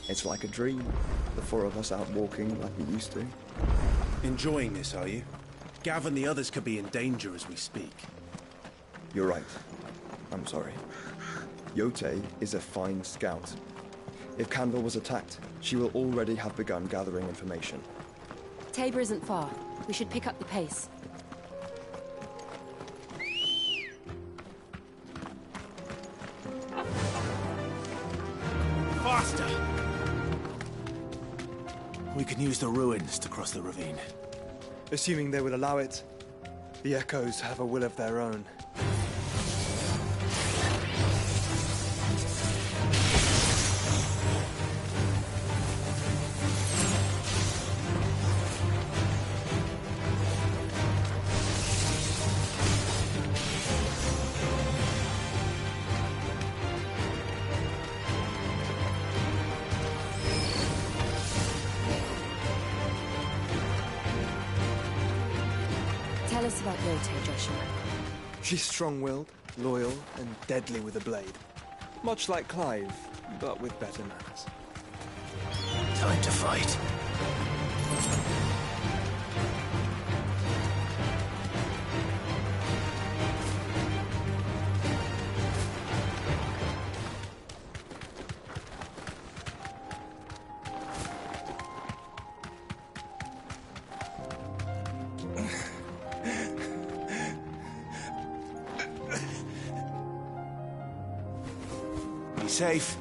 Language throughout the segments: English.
It's like a dream. The four of us out walking like we used to. Enjoying this, are you? Gav and the others could be in danger as we speak. You're right. I'm sorry. Yote is a fine scout. If Kandor was attacked, she will already have begun gathering information. Tabor isn't far. We should pick up the pace. Faster! We can use the ruins to cross the ravine. Assuming they will allow it, the Echoes have a will of their own. Tell us about Yote, Joshua. She's strong-willed, loyal, and deadly with a blade. Much like Clive, but with better manners. Time to fight. Be safe.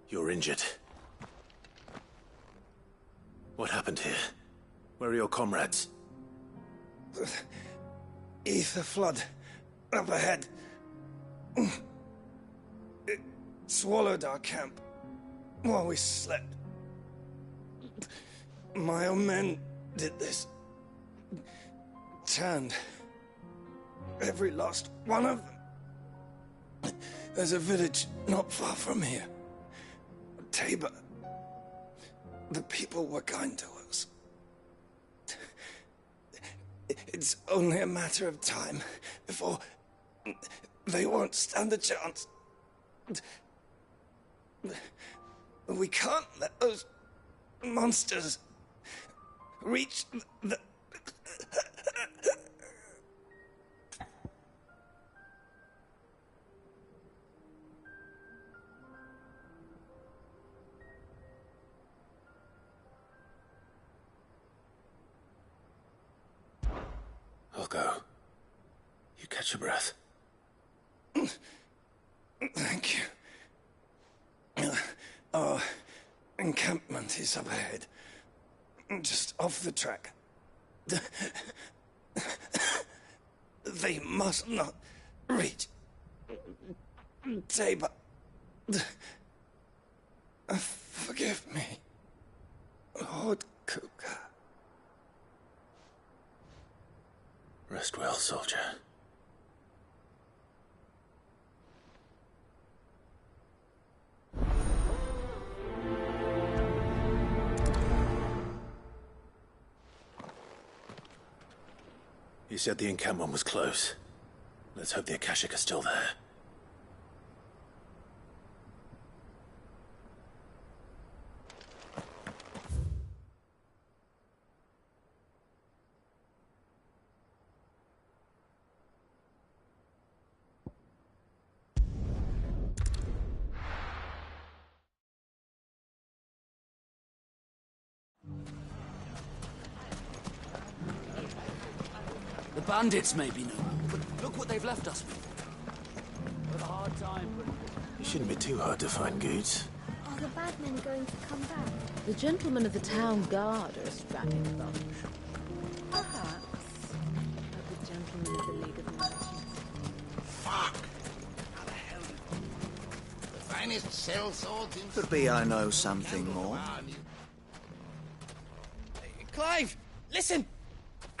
You're injured. What happened here? Where are your comrades? Ether flood. Up ahead. It swallowed our camp while we slept. My own men did this. Turned every last one of them. There's a village not far from here. Tabor. The people were kind to us. It's only a matter of time before they won't stand a chance. We can't let those monsters reach the... I'll go. You catch your breath. Thank you. Our encampment is up ahead. Just off the track. They must not reach Tabor. Forgive me, Lord Kuka. Rest well, soldier. You said the encampment was close. Let's hope the Akashic are still there. The bandits may be no more, but look what they've left us with. What a hard time, but... It shouldn't be too hard to find goods. Are the bad men going to come back? The gentlemen of the town guard are a strapping bunch. Perhaps. But the gentlemen of the League of Merchants. Fuck! How the hell? The finest sellswords in... Could be I know something more. Clive, listen!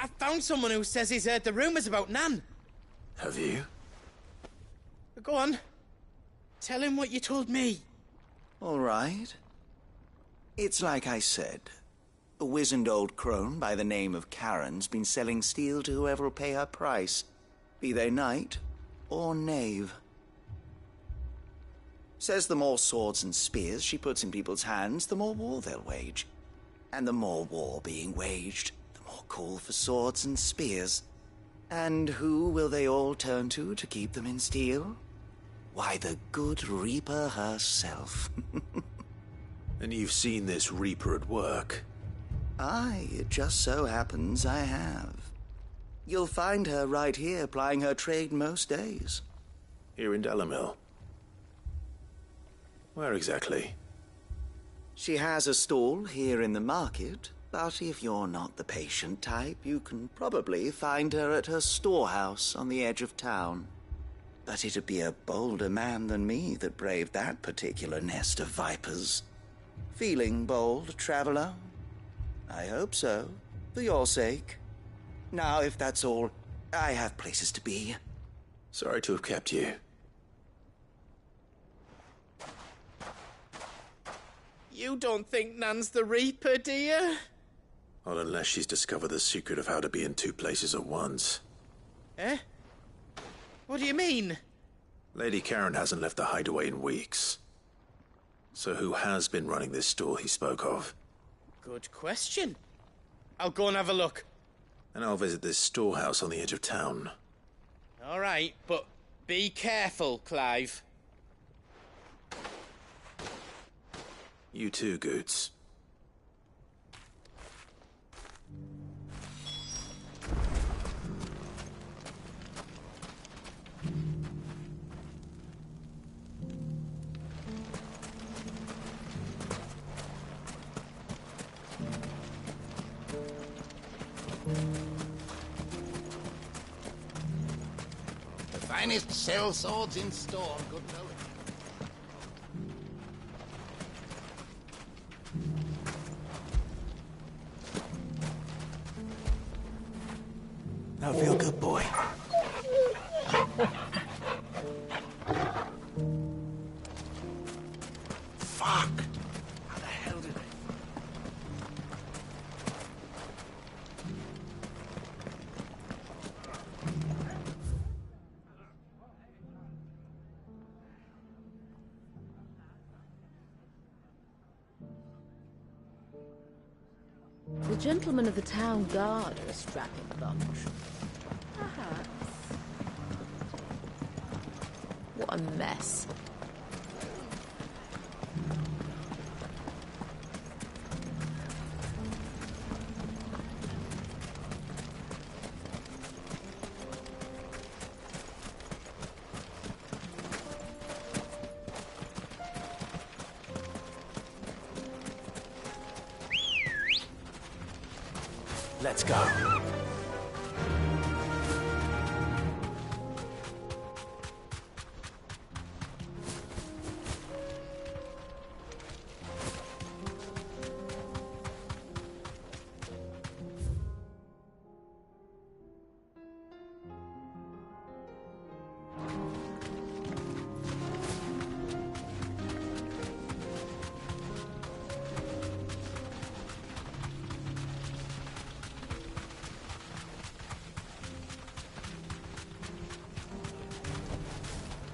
I found someone who says he's heard the rumors about Nan. Have you? Go on. Tell him what you told me. All right. It's like I said. A wizened old crone by the name of Karen's been selling steel to whoever'll pay her price, be they knight or knave. Says the more swords and spears she puts in people's hands, the more war they'll wage. And the more war being waged, the more call for swords and spears. And who will they all turn to keep them in steel? Why, the good Reaper herself. And you've seen this Reaper at work? Aye, it just so happens I have. You'll find her right here plying her trade most days. Here in Delamil? Where exactly? She has a stall here in the market, but if you're not the patient type, you can probably find her at her storehouse on the edge of town. But it'd be a bolder man than me that braved that particular nest of vipers. Feeling bold, traveler? I hope so, for your sake. Now, if that's all, I have places to be. Sorry to have kept you. You don't think Nan's the Reaper, do you? Well, unless she's discovered the secret of how to be in two places at once. Eh? What do you mean? Lady Karen hasn't left the hideaway in weeks. So who has been running this stall he spoke of? Good question. I'll go and have a look. And I'll visit this storehouse on the edge of town. All right, but be careful, Clive. You too, Goots. The finest cell swords in store, good fellow. Now feel good, boy. Fuck! How the hell did I... The gentlemen of the town guard are a strapping bunch. Perhaps. What a mess. Let's go.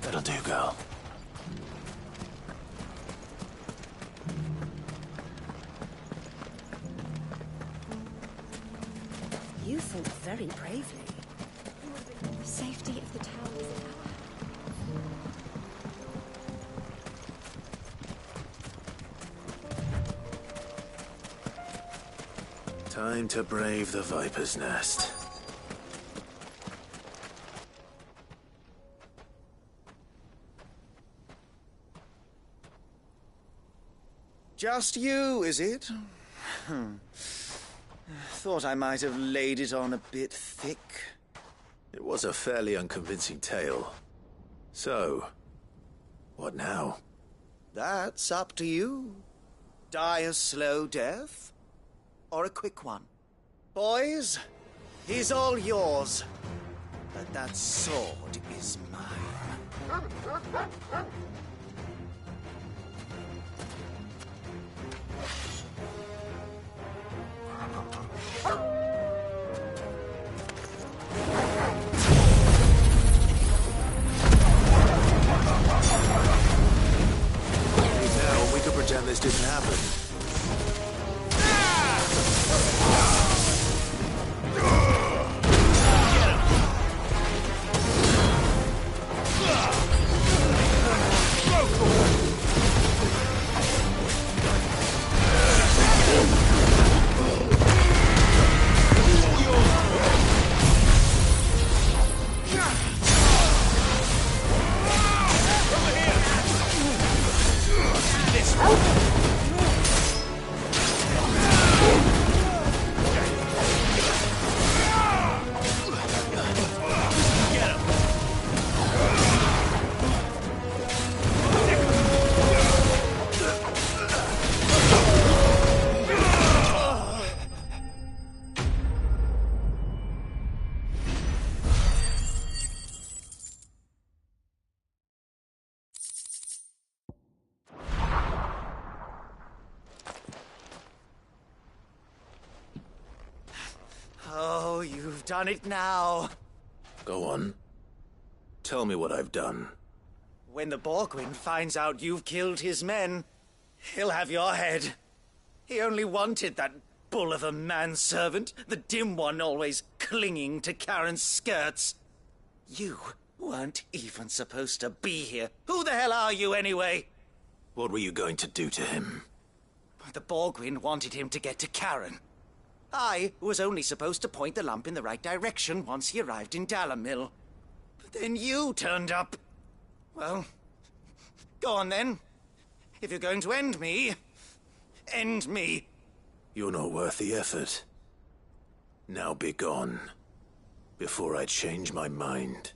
That'll do, girl. You fought very bravely. The safety of the town is in our hands. Time to brave the Viper's Nest. Just you, is it? Thought I might have laid it on a bit thick. It was a fairly unconvincing tale. So, what now? That's up to you. Die a slow death, or a quick one. Boys, he's all yours. But that sword is mine. pretend this didn't happen. Oh, you've done it now. Go on. Tell me what I've done. When the Borgwyn finds out you've killed his men, he'll have your head. He only wanted that bull of a manservant, the dim one always clinging to Karen's skirts. You weren't even supposed to be here. Who the hell are you anyway? What were you going to do to him? The Borgwyn wanted him to get to Karen. I was only supposed to point the lamp in the right direction once he arrived in Dalamil. But then you turned up. Well, go on then. If you're going to end me, end me. You're not worth the effort. Now be gone, before I change my mind.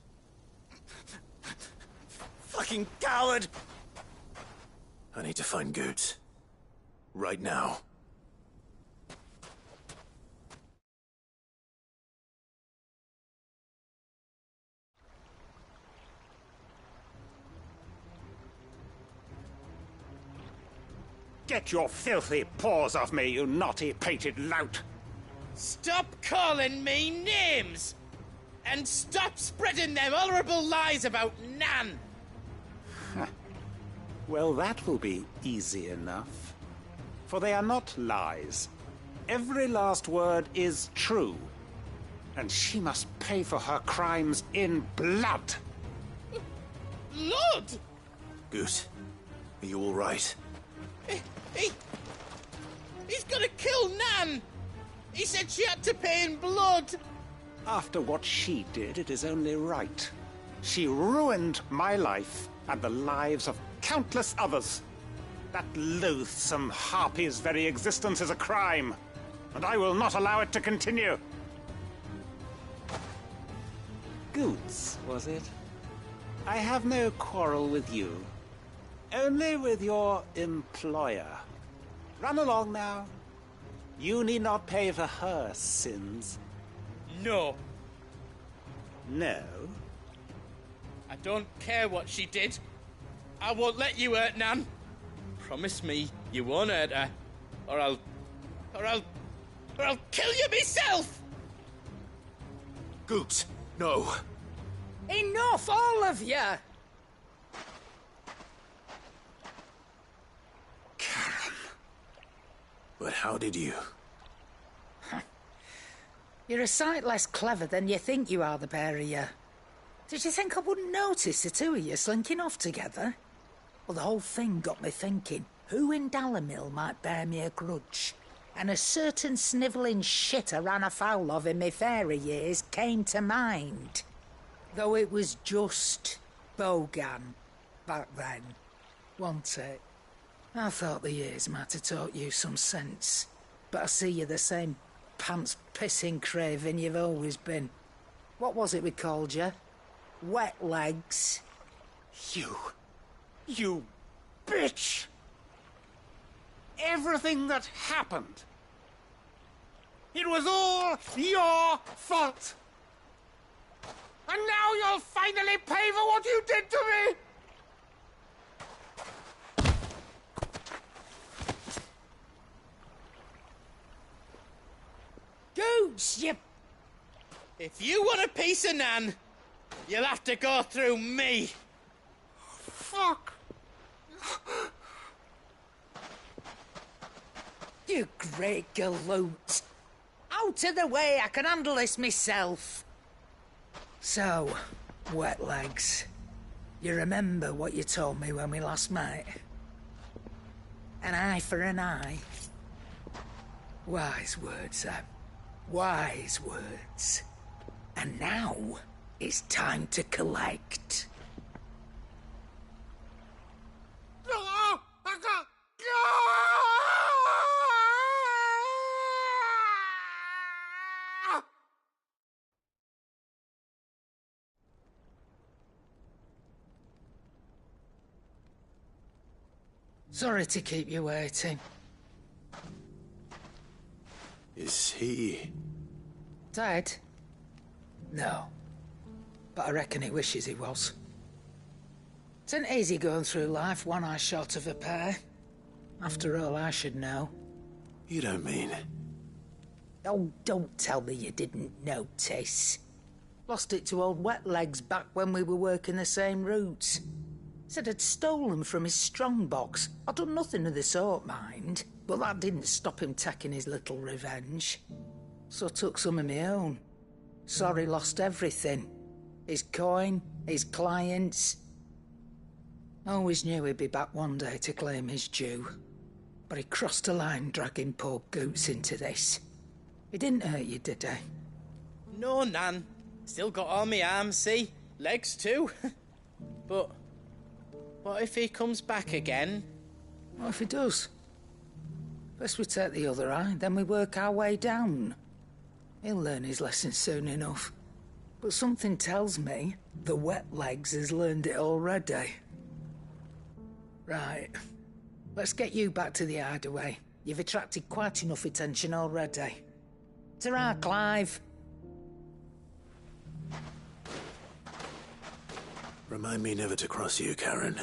Fucking coward! I need to find Goetz. Right now. Get your filthy paws off me, you naughty-pated lout! Stop calling me names! And stop spreading them horrible lies about Nan! Well, that will be easy enough. For they are not lies. Every last word is true. And she must pay for her crimes in blood. Blood? Goot, are you all right? He's gonna kill Nan! He said she had to pay in blood! After what she did, it is only right. She ruined my life and the lives of countless others. That loathsome harpy's very existence is a crime, and I will not allow it to continue. Goetz, was it? I have no quarrel with you. Only with your employer. Run along now. You need not pay for her sins. No. No? I don't care what she did. I won't let you hurt Nan. Promise me you won't hurt her. Or I'll kill you myself! Goetz, no. Enough, all of you! Karen. But how did you? You're a sight less clever than you think you are, the pair of you. Did you think I wouldn't notice the two of you slinking off together? Well, the whole thing got me thinking, who in Dalamil might bear me a grudge? And a certain snivelling shit I ran afoul of in my fairy years came to mind. Though it was just Bogan back then, wasn't it? I thought the years might have taught you some sense, but I see you're the same pants-pissing craven you've always been. What was it we called you? Wet legs? You bitch! Everything that happened, it was all your fault! And now you'll finally pay for what you did to me! Goose, you... If you want a piece of Nan, you'll have to go through me. Fuck! You great galoot. Out of the way, I can handle this myself. So, wet legs. You remember what you told me when we last met? An eye for an eye. Wise words, Sam. Wise words. And now, it's time to collect. Sorry to keep you waiting. Is he... Dead? No. But I reckon he wishes he was. It ain't easy going through life one eye short of a pair. After all, I should know. You don't mean... Oh, don't tell me you didn't notice. Lost it to old Wet Legs back when we were working the same routes. Said I'd stolen from his strongbox. I'd done nothing of the sort, mind. But that didn't stop him taking his little revenge. So I took some of my own. Sorry, lost everything. His coin, his clients. Always knew he'd be back one day to claim his due. But he crossed a line dragging poor Goots into this. He didn't hurt you, did he? No, Nan. Still got all my arms, see? Legs too. But what if he comes back again? What if he does? First we take the other eye, then we work our way down. He'll learn his lesson soon enough. But something tells me the Wet Legs has learned it already. Right. Let's get you back to the hideaway. You've attracted quite enough attention already. Ta-ra, Clive. Remind me never to cross you, Karen.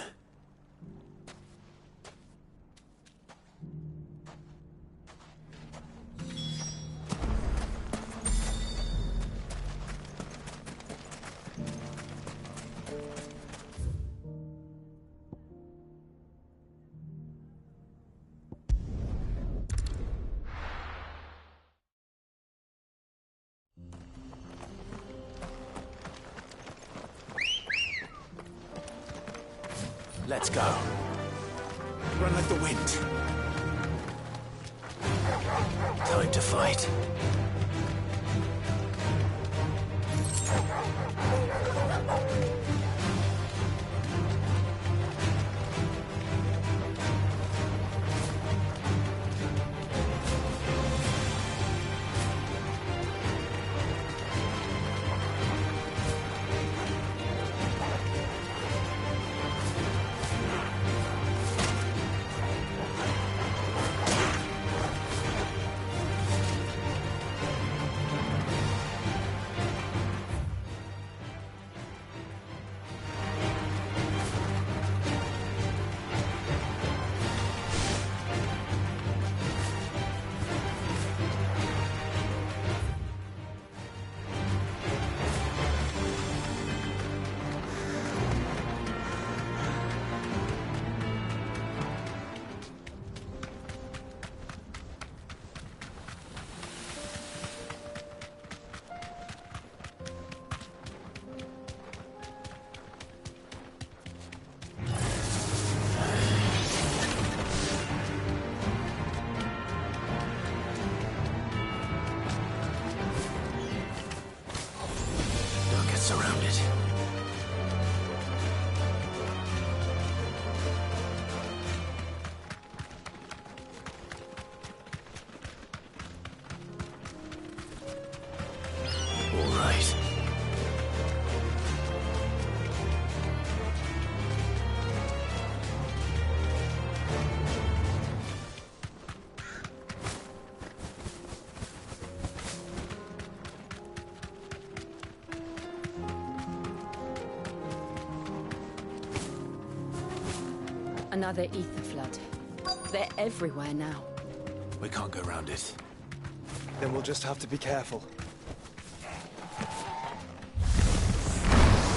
Let's go. Run like the wind. Time to fight. Surrounded. All right. Another ether flood. They're everywhere now. We can't go around it. Then we'll just have to be careful.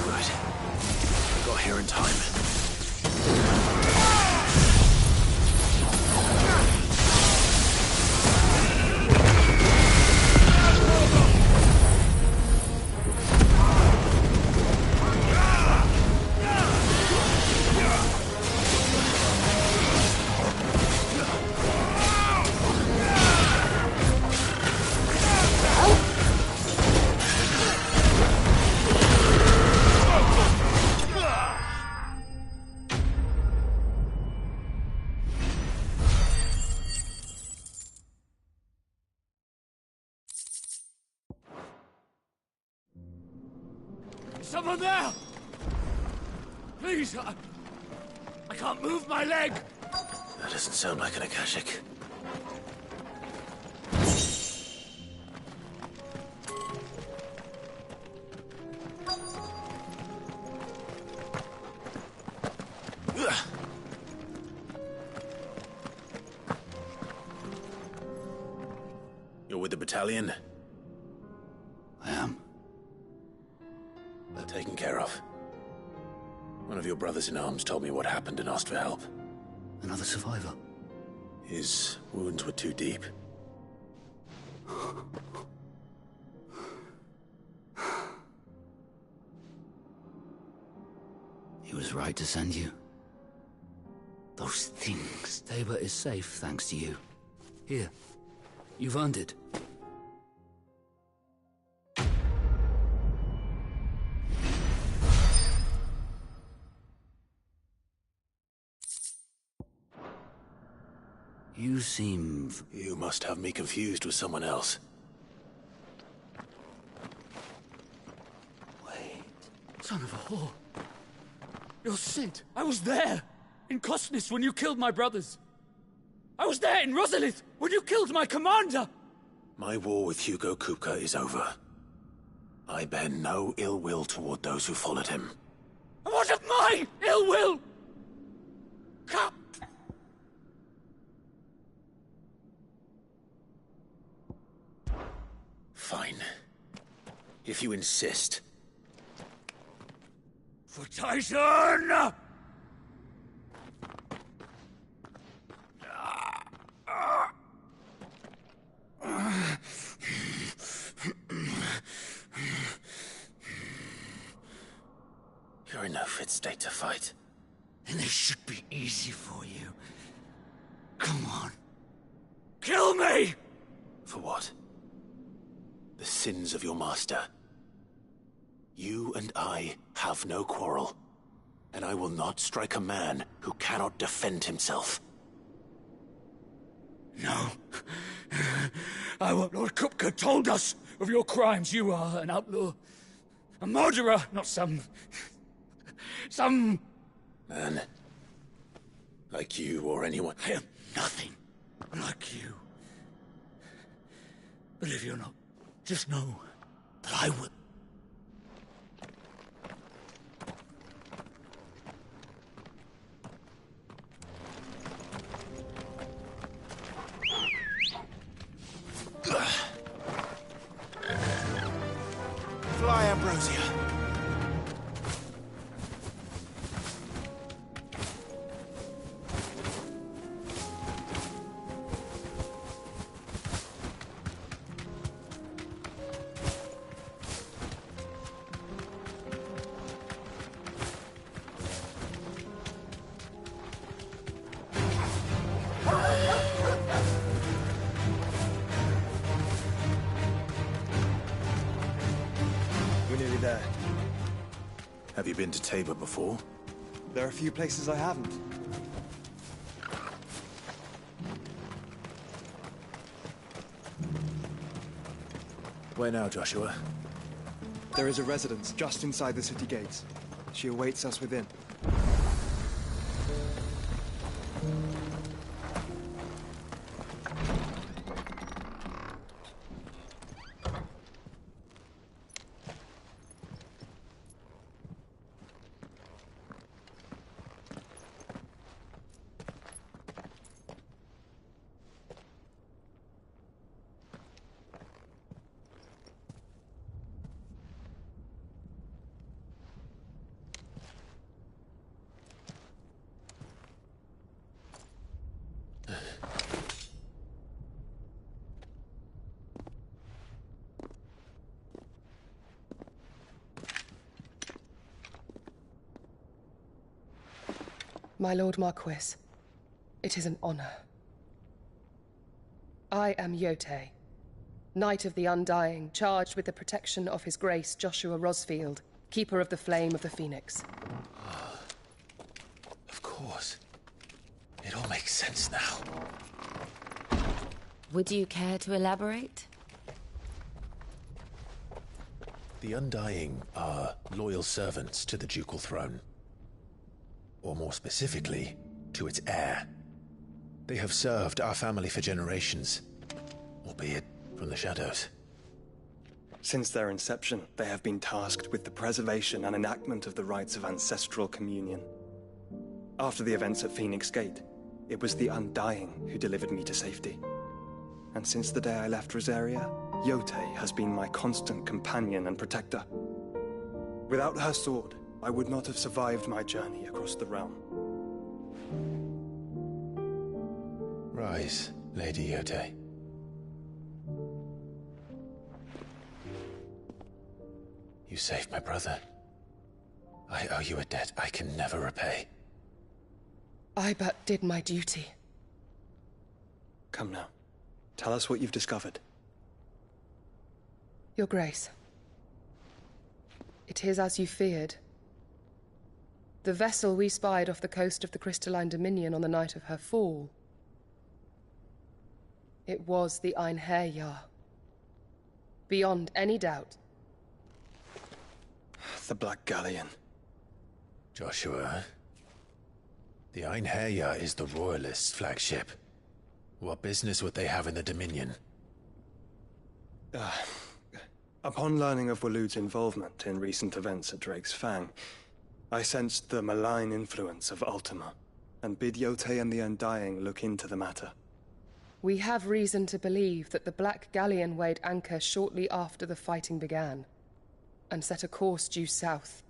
Good. We got here in time. Someone there! Please, I can't move my leg! That doesn't sound like an Akashic. You're with the battalion? I am. They're taken care of. One of your brothers-in-arms told me what happened and asked for help. Another survivor? His wounds were too deep. He was right to send you. Those things. Tabor is safe thanks to you. Here. You've earned it. You seem... You must have me confused with someone else. Wait. Son of a whore. You're Sid. I was there. In Kosnis when you killed my brothers. I was there in Rosalith when you killed my commander. My war with Hugo Kupka is over. I bear no ill will toward those who followed him. And what of my ill will? Come. Fine. If you insist. For Tyson! You're in no fit state to fight. And this should be easy for you. Come on. Kill me! For what? The sins of your master. You and I have no quarrel, and I will not strike a man who cannot defend himself. No. Our Lord Kupka told us of your crimes. You are an outlaw. A murderer, not some man. Like you or anyone. I am nothing like you. But if you're not, just know that I will. Fly, Ambrosia. There. Have you been to Tabor before? There are a few places I haven't. Where now, Joshua? There is a residence just inside the city gates. She awaits us within. My Lord Marquis, it is an honor. I am Yotei, Knight of the Undying, charged with the protection of His Grace Joshua Rosfield, Keeper of the Flame of the Phoenix. Of course. It all makes sense now. Would you care to elaborate? The Undying are loyal servants to the ducal throne. Or more specifically, to its heir. They have served our family for generations, albeit from the shadows. Since their inception, they have been tasked with the preservation and enactment of the rites of ancestral communion. After the events at Phoenix Gate, it was the Undying who delivered me to safety. And since the day I left Rosaria, Yotei has been my constant companion and protector. Without her sword, I would not have survived my journey across the realm. Rise, Lady Yotei. You saved my brother. I owe you a debt I can never repay. I but did my duty. Come now. Tell us what you've discovered. Your Grace. It is as you feared. The vessel we spied off the coast of the Crystalline Dominion on the night of her fall. It was the Einherjar. Beyond any doubt. The Black Galleon. Joshua, the Einherjar is the Royalists' flagship. What business would they have in the Dominion? Upon learning of Waloed's involvement in recent events at Drake's Fang, I sensed the malign influence of Ultima, and bid Yotei and the Undying look into the matter. We have reason to believe that the Black Galleon weighed anchor shortly after the fighting began, and set a course due south.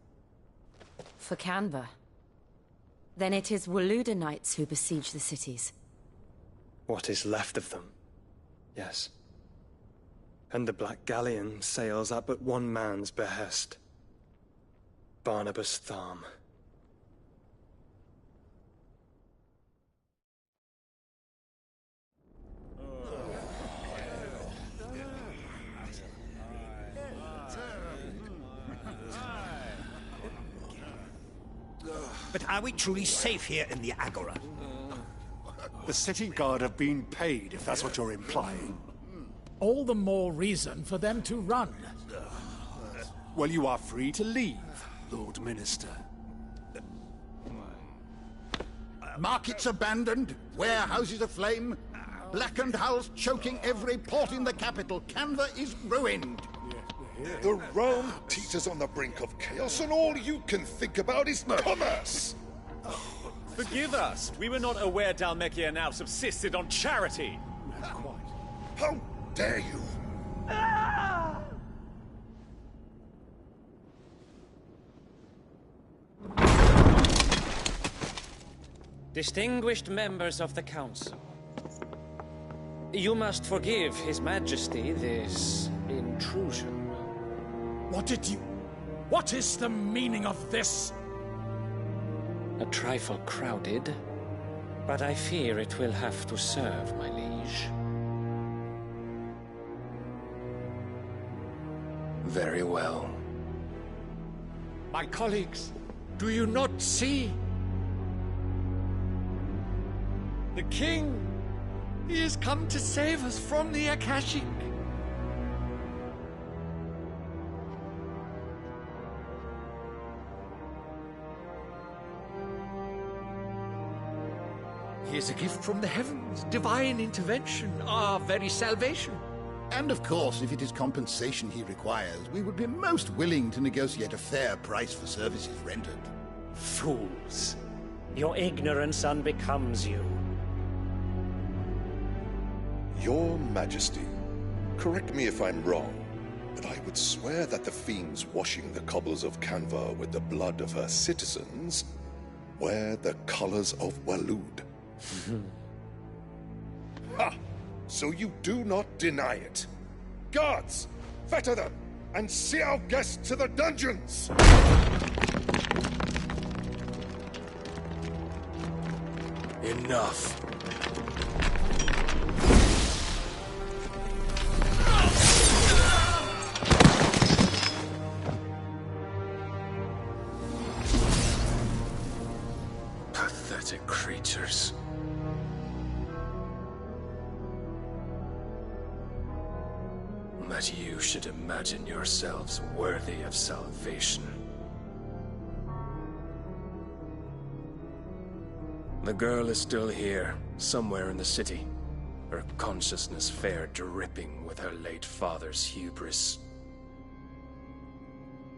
For Canva. Then it is Waloeda Knights who besiege the cities. What is left of them, yes. And the Black Galleon sails at but one man's behest. Barnabas Tharm. But are we truly safe here in the Agora? The city guard have been paid, if that's what you're implying. All the more reason for them to run. Well, you are free to leave, Lord Minister. Markets abandoned, warehouses aflame, blackened hulls choking every port in the capital. Canva is ruined. The realm teeters on the brink of chaos, and all you can think about is commerce! Forgive us! We were not aware Dhalmekia now subsisted on charity! How dare you! Distinguished members of the Council, you must forgive His Majesty this intrusion. What is the meaning of this? A trifle crowded, but I fear it will have to serve, my liege. Very well. My colleagues, do you not see? The King! He has come to save us from the Akashic! He is a gift from the heavens, divine intervention, our very salvation. And of course, if it is compensation he requires, we would be most willing to negotiate a fair price for services rendered. Fools. Your ignorance unbecomes you. Your Majesty, correct me if I'm wrong, but I would swear that the fiends washing the cobbles of Canva with the blood of her citizens wear the colors of Waloed. Ha! So you do not deny it. Guards, fetter them, and see our guests to the dungeons! Enough. Pathetic creatures. That you should imagine yourselves worthy of salvation. The girl is still here, somewhere in the city. Her consciousness fair dripping with her late father's hubris.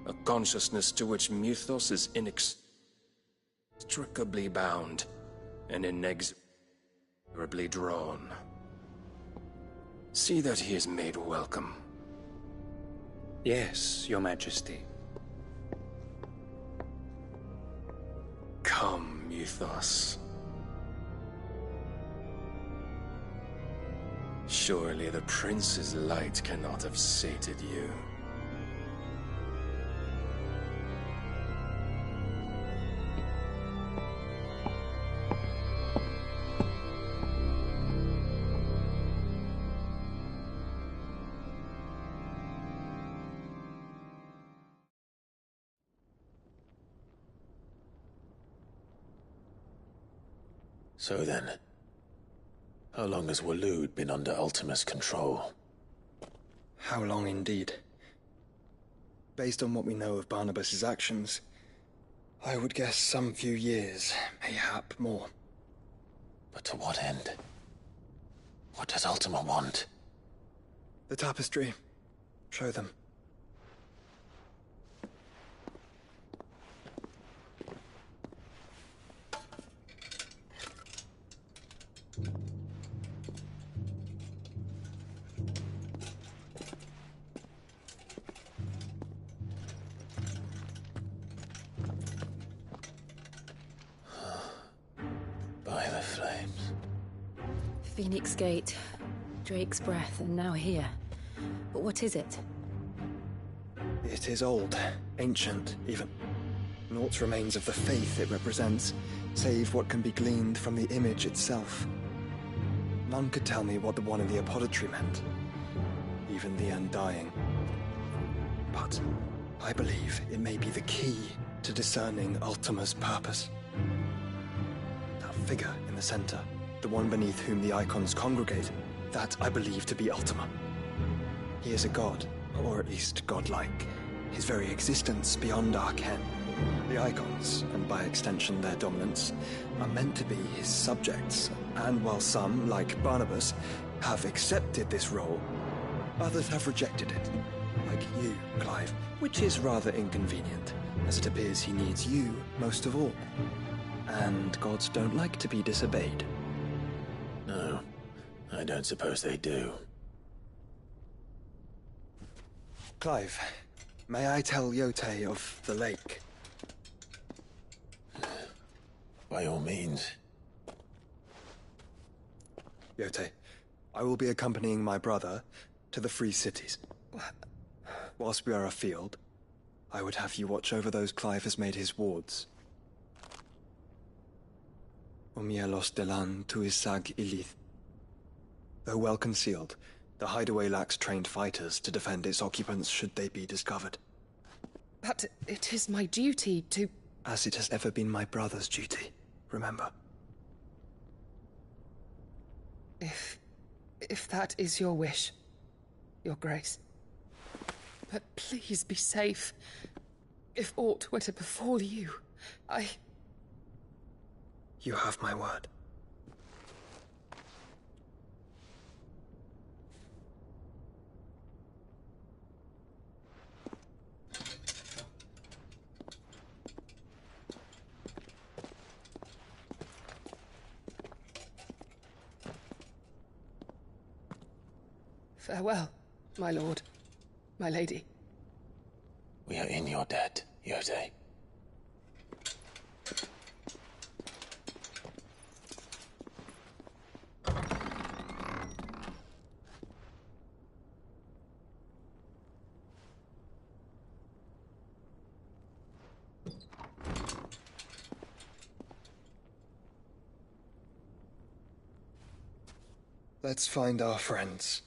A consciousness to which Mythos is inextricably bound and inexorably drawn. See that he is made welcome. Yes, Your Majesty. Come, Mythos. Surely the prince's light cannot have sated you. So then, how long has Waloed been under Ultima's control? How long indeed? Based on what we know of Barnabas's actions, I would guess some few years, mayhap more. But to what end? What does Ultima want? The tapestry. Show them. By the flames. Phoenix Gate, Drake's Breath, and now here. But what is it? It is old, ancient, even. Naught remains of the faith it represents, save what can be gleaned from the image itself. None could tell me what the one in the apothecary meant, even the Undying. But I believe it may be the key to discerning Ultima's purpose. That figure in the center, the one beneath whom the icons congregate, that I believe to be Ultima. He is a god, or at least godlike, his very existence beyond our ken. The icons, and by extension their dominants, are meant to be his subjects, and while some, like Barnabas, have accepted this role, others have rejected it, like you, Clive, which is rather inconvenient, as it appears he needs you most of all. And gods don't like to be disobeyed. No, I don't suppose they do. Clive, may I tell Yotei of the lake? By all means. Yotei, I will be accompanying my brother to the Free Cities. Whilst we are afield, I would have you watch over those Clive has made his wards. Omielos delan tuisag ilith. Though well concealed, the hideaway lacks trained fighters to defend its occupants should they be discovered. But it is my duty to... As it has ever been my brother's duty, remember. If that is your wish, Your Grace. But please be safe. If aught were to befall you, You have my word. Farewell, my lord, my lady. We are in your debt, Yotei. Let's find our friends.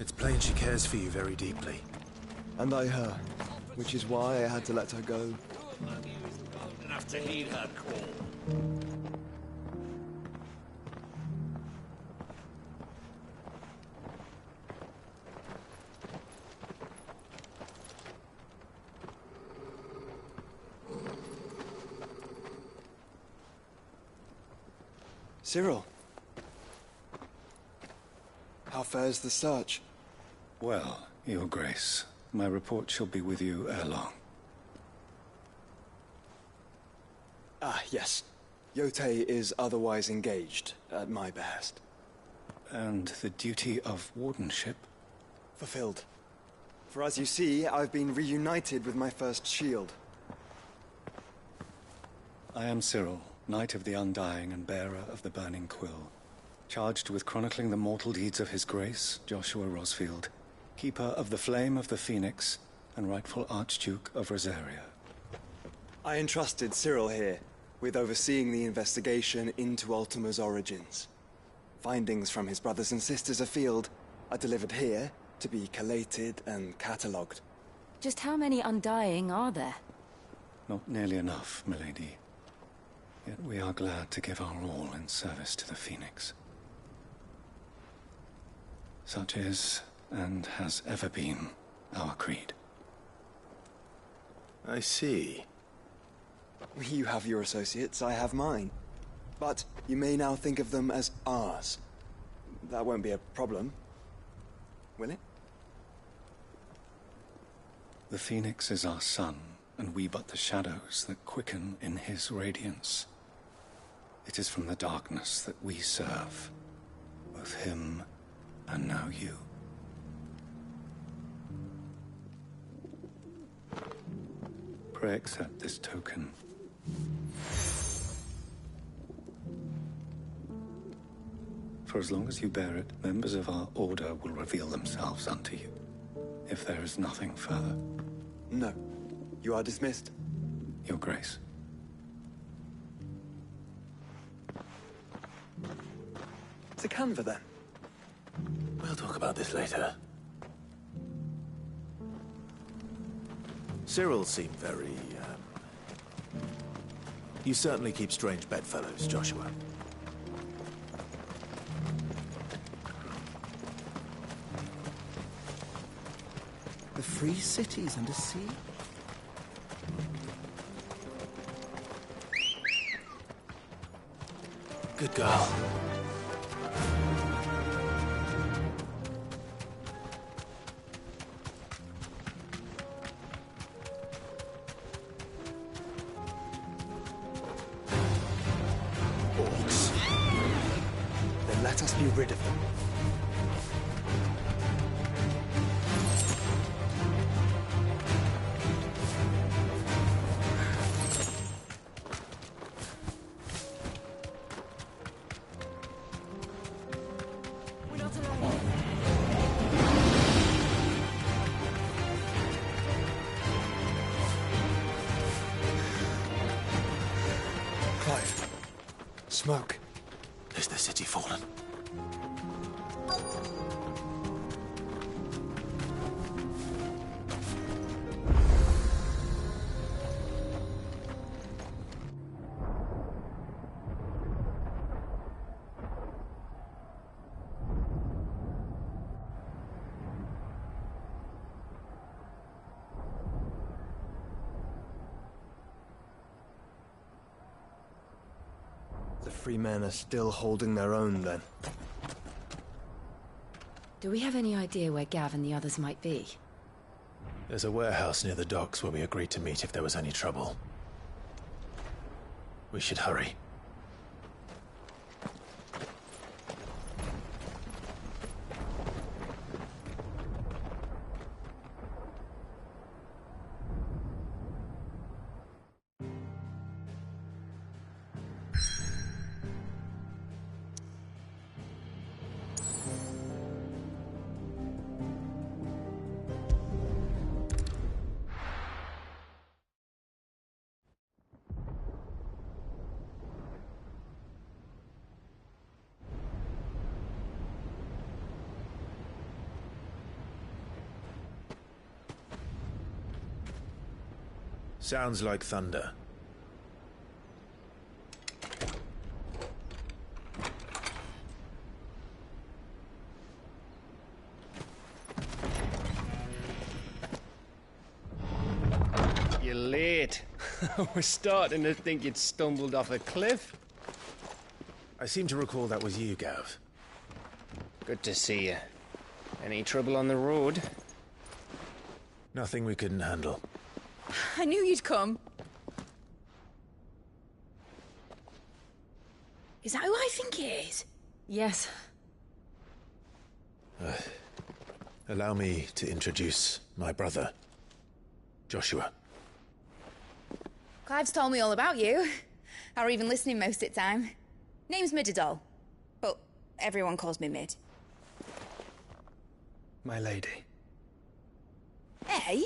It's plain she cares for you very deeply. And I her, which is why I had to let her go. Old enough to heed her call. Cyril. How fares the search? Well, Your Grace, my report shall be with you ere long. Ah, yes. Yotei is otherwise engaged, at my behest. And the duty of wardenship? Fulfilled. For as you see, I've been reunited with my first shield. I am Cyril, Knight of the Undying and bearer of the Burning Quill, charged with chronicling the mortal deeds of His Grace, Joshua Rosfield, Keeper of the Flame of the Phoenix, and rightful Archduke of Rosaria. I entrusted Cyril here with overseeing the investigation into Ultima's origins. Findings from his brothers and sisters afield are delivered here to be collated and catalogued. Just how many Undying are there? Not nearly enough, milady. Yet we are glad to give our all in service to the Phoenix. Such is, and has ever been, our creed. I see. You have your associates, I have mine. But you may now think of them as ours. That won't be a problem, will it? The Phoenix is our sun, and we but the shadows that quicken in his radiance. It is from the darkness that we serve, both him and now you. Pray accept this token. For as long as you bear it, members of our order will reveal themselves unto you, if there is nothing further. No. You are dismissed. Your Grace. To Canva, then. We'll talk about this later. Cyril seemed very, You certainly keep strange bedfellows, Joshua. The free cities under sea? Good girl. Orcs. Then let us be rid of them. Clive. Smoke. Is the city fallen? The free men are still holding their own, then. Do we have any idea where Gav and the others might be? There's a warehouse near the docks where we agreed to meet if there was any trouble. We should hurry. Sounds like thunder. You're late. We're starting to think you'd stumbled off a cliff. I seem to recall that was you, Gav. Good to see you. Any trouble on the road? Nothing we couldn't handle. I knew you'd come. Is that who I think it is? Yes. Allow me to introduce my brother, Joshua. Clive's told me all about you. Or even listening most of the time. Name's Midadol, but everyone calls me Mid. My lady. Hey?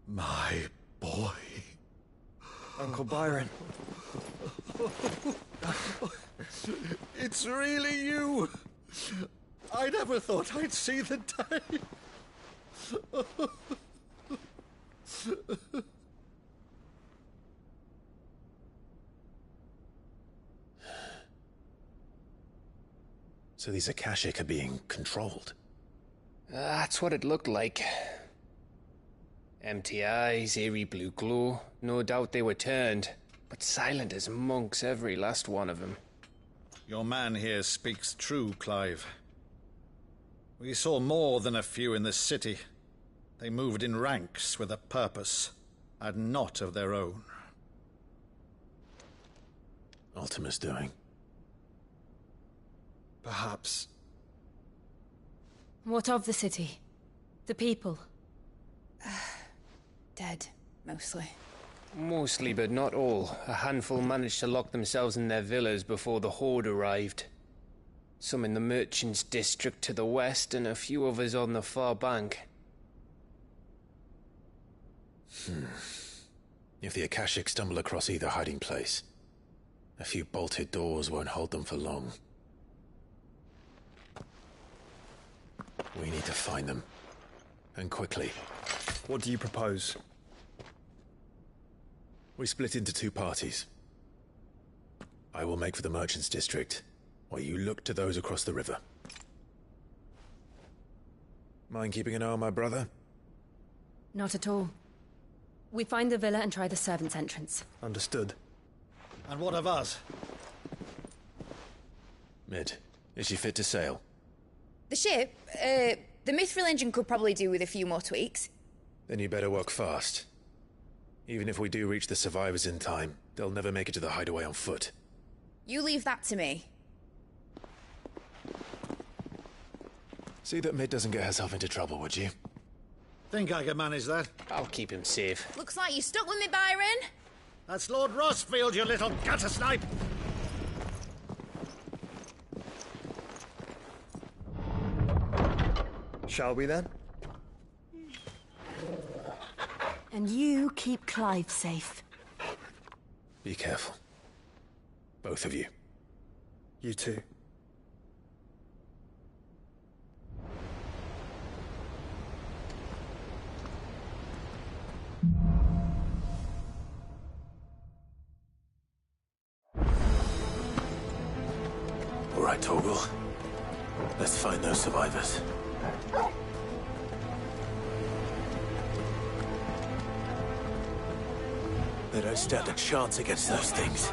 My boy. Uncle Byron. It's really you. I never thought I'd see the day. So these Akashic are being controlled? That's what it looked like. Empty eyes, eerie blue glow. No doubt they were turned, but silent as monks, every last one of them. Your man here speaks true, Clive. We saw more than a few in the city. They moved in ranks with a purpose, and not of their own. Ultima's doing. Perhaps. What of the city? The people? Dead, mostly. Mostly, but not all. A handful managed to lock themselves in their villas before the Horde arrived. Some in the Merchants' District to the west, and a few others on the far bank. If the Akashic stumble across either hiding place, a few bolted doors won't hold them for long. We need to find them. And quickly. What do you propose? We split into two parties. I will make for the Merchants' District, while you look to those across the river. Mind keeping an eye on my brother? Not at all. We find the villa and try the servants' entrance. Understood. And what of us? Mid, is she fit to sail? The ship, the Mithril engine could probably do with a few more tweaks. Then you better work fast. Even if we do reach the survivors in time, they'll never make it to the hideaway on foot. You leave that to me. See that Mid doesn't get herself into trouble, would you? Think I can manage that? I'll keep him safe. Looks like you stuck with me, Byron. That's Lord Rossfield, you little gutter snipe! Shall we then? And you keep Clive safe. Be careful. Both of you. You too. All right, Torgal. Let's find those survivors. They don't stand a chance against those things.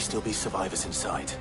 still be survivors inside.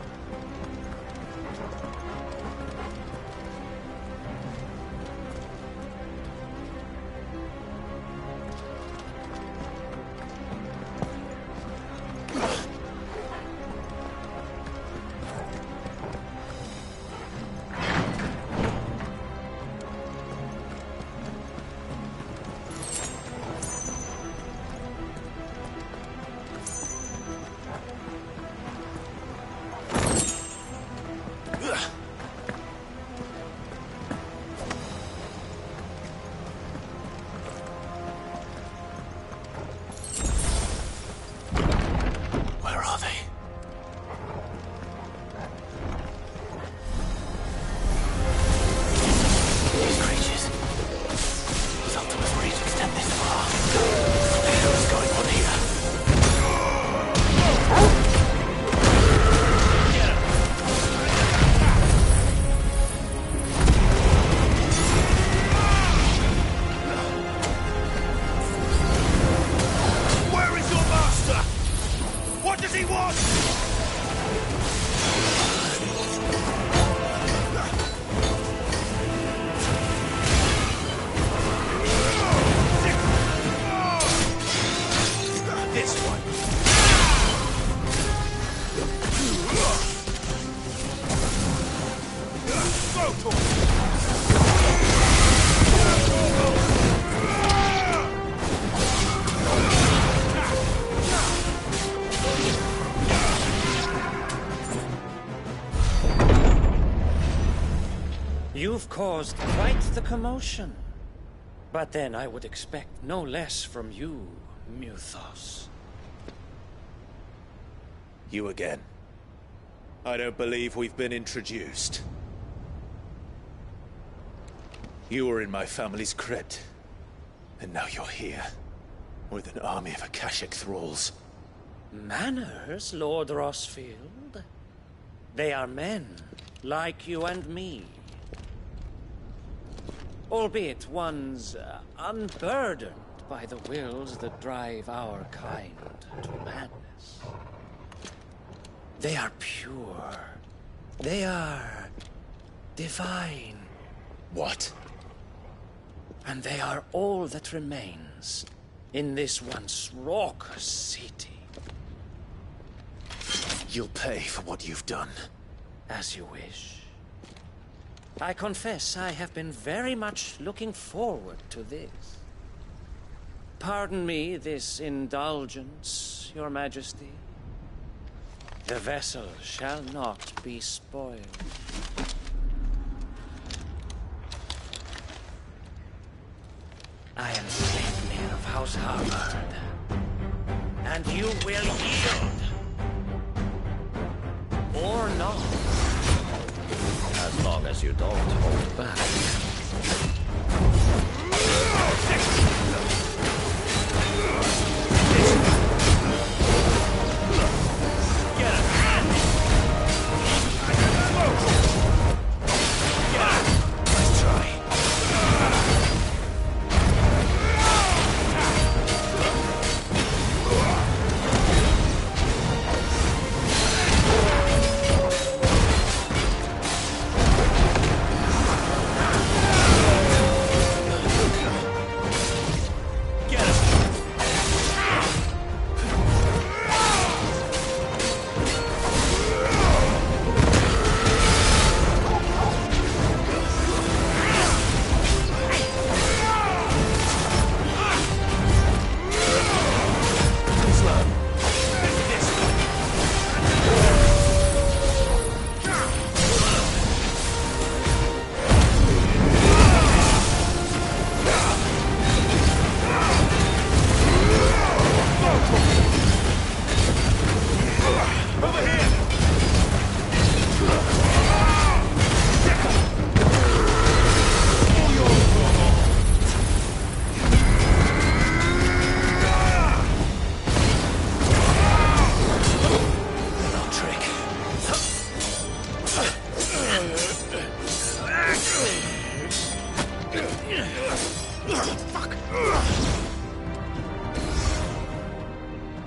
See what? This one. You've caused quite the commotion. But then I would expect no less from you, Muthos. You again. I don't believe we've been introduced. You were in my family's crypt, and now you're here, with an army of Akashic thralls. Manners, Lord Rosfield? They are men, like you and me. Albeit ones unburdened by the wills that drive our kind to madness. They are pure. They are divine. What? And they are all that remains in this once raucous city. You'll pay for what you've done. As you wish. I confess I have been very much looking forward to this. Pardon me this indulgence, Your Majesty. The vessel shall not be spoiled. I am Sleipnir of House Harvard, and you will yield. Or not. As long as you don't hold back.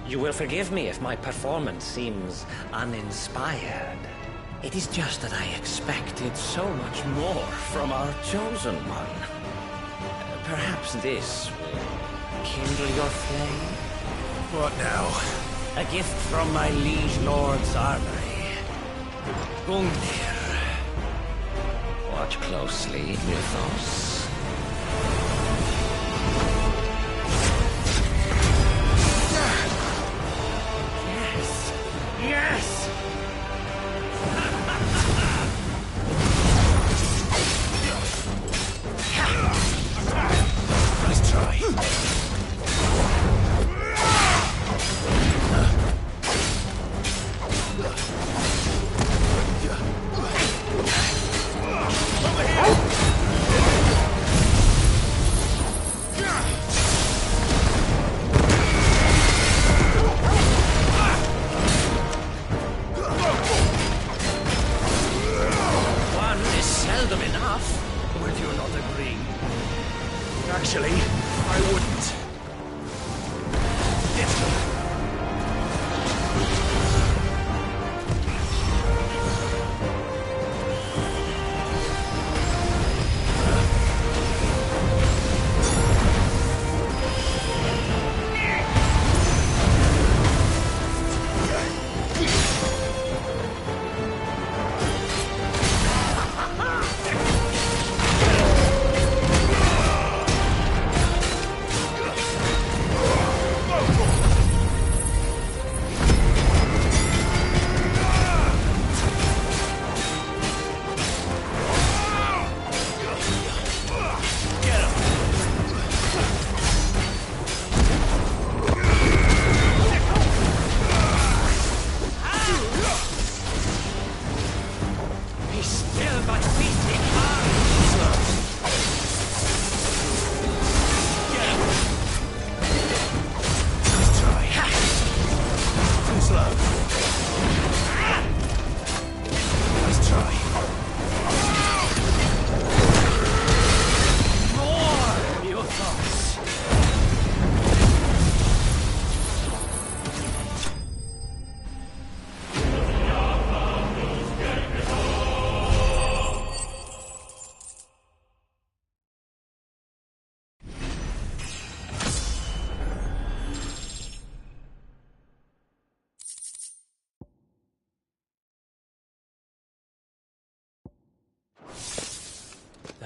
You will forgive me if my performance seems uninspired. It is just that I expected so much more from our chosen one. Perhaps this will kindle your flame? What now? A gift from my liege lord's armory. Gungnir. Watch closely, Muthos. Yes! Nice try. Over here!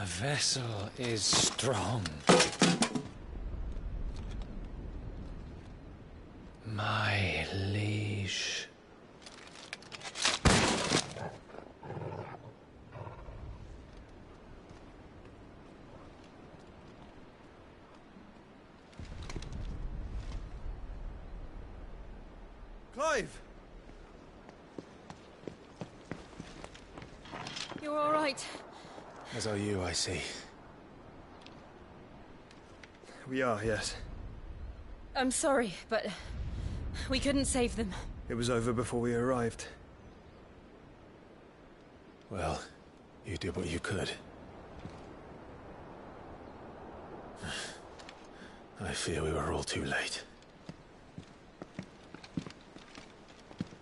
The vessel is strong. My liege. Clive! You're all right. As are you, I see. We are, yes. I'm sorry, but we couldn't save them. It was over before we arrived. Well, you did what you could. I fear we were all too late.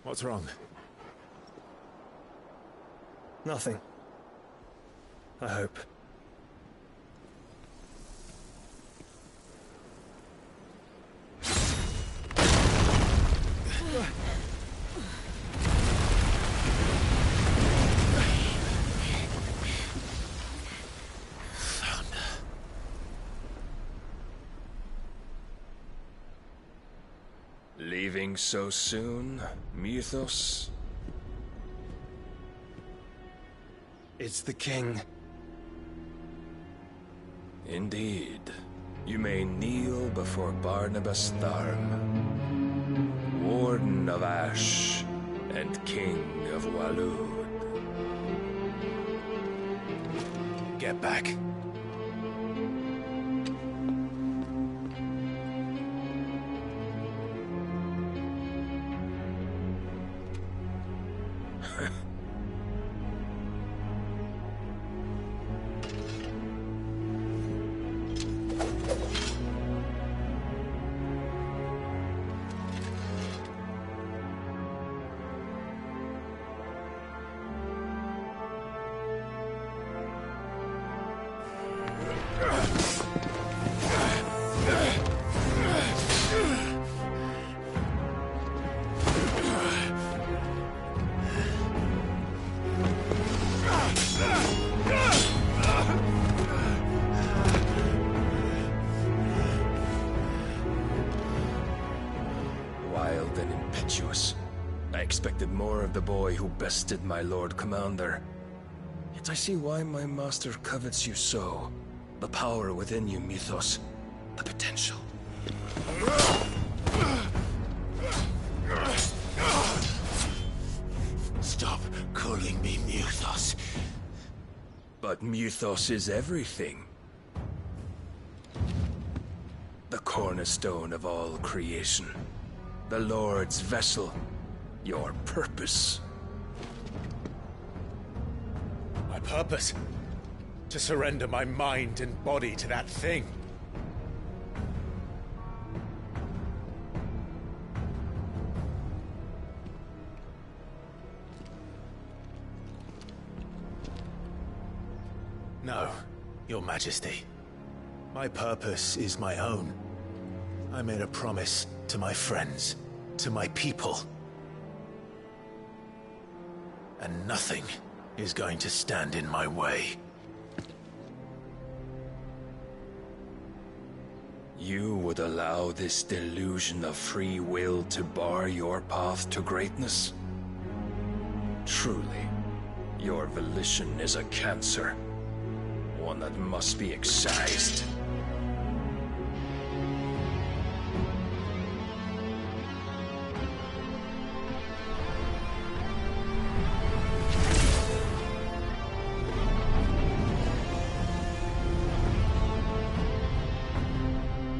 What's wrong? Nothing. I hope. Leaving so soon, Mythos? It's the king. Indeed. You may kneel before Barnabas Tharm, Warden of Ash and King of Waloed. Get back. Wild and impetuous. I expected more of the boy who bested my Lord Commander. Yet I see why my master covets you so. The power within you, Mythos. The potential. Stop calling me Mythos. But Mythos is everything. The cornerstone of all creation. The Lord's vessel. Your purpose. My purpose? To surrender my mind and body to that thing. No, Your Majesty. My purpose is my own. I made a promise to my friends, to my people. And nothing is going to stand in my way. You would allow this delusion of free will to bar your path to greatness? Truly, your volition is a cancer. One that must be excised.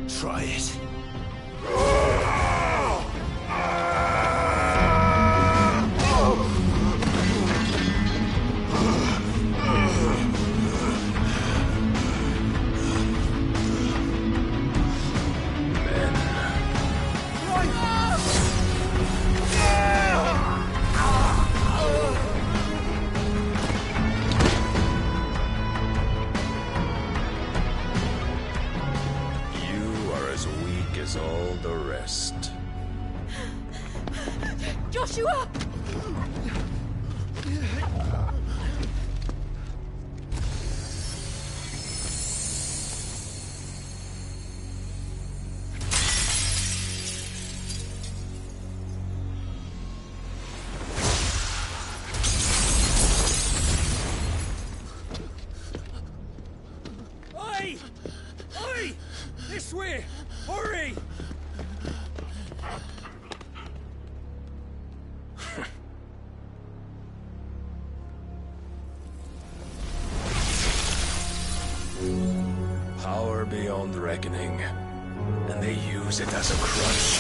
Try it. All the rest. Joshua! beyond reckoning, and they use it as a crutch.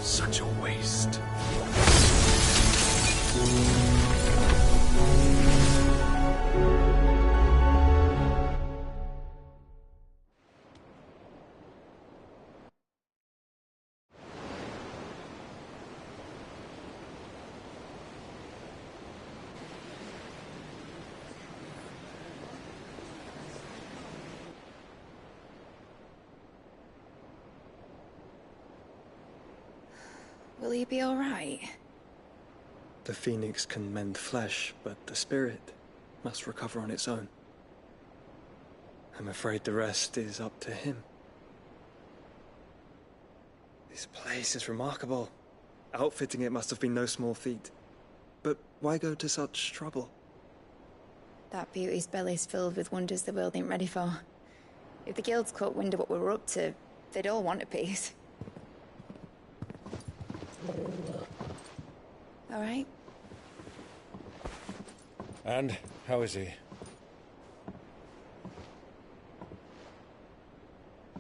Such a waste. Will he be all right? The Phoenix can mend flesh, but the spirit must recover on its own. I'm afraid the rest is up to him. This place is remarkable. Outfitting it must have been no small feat. But why go to such trouble? That beauty's belly's filled with wonders the world ain't ready for. If the guilds caught wind of what we were up to, they'd all want a piece. All right. And how is he?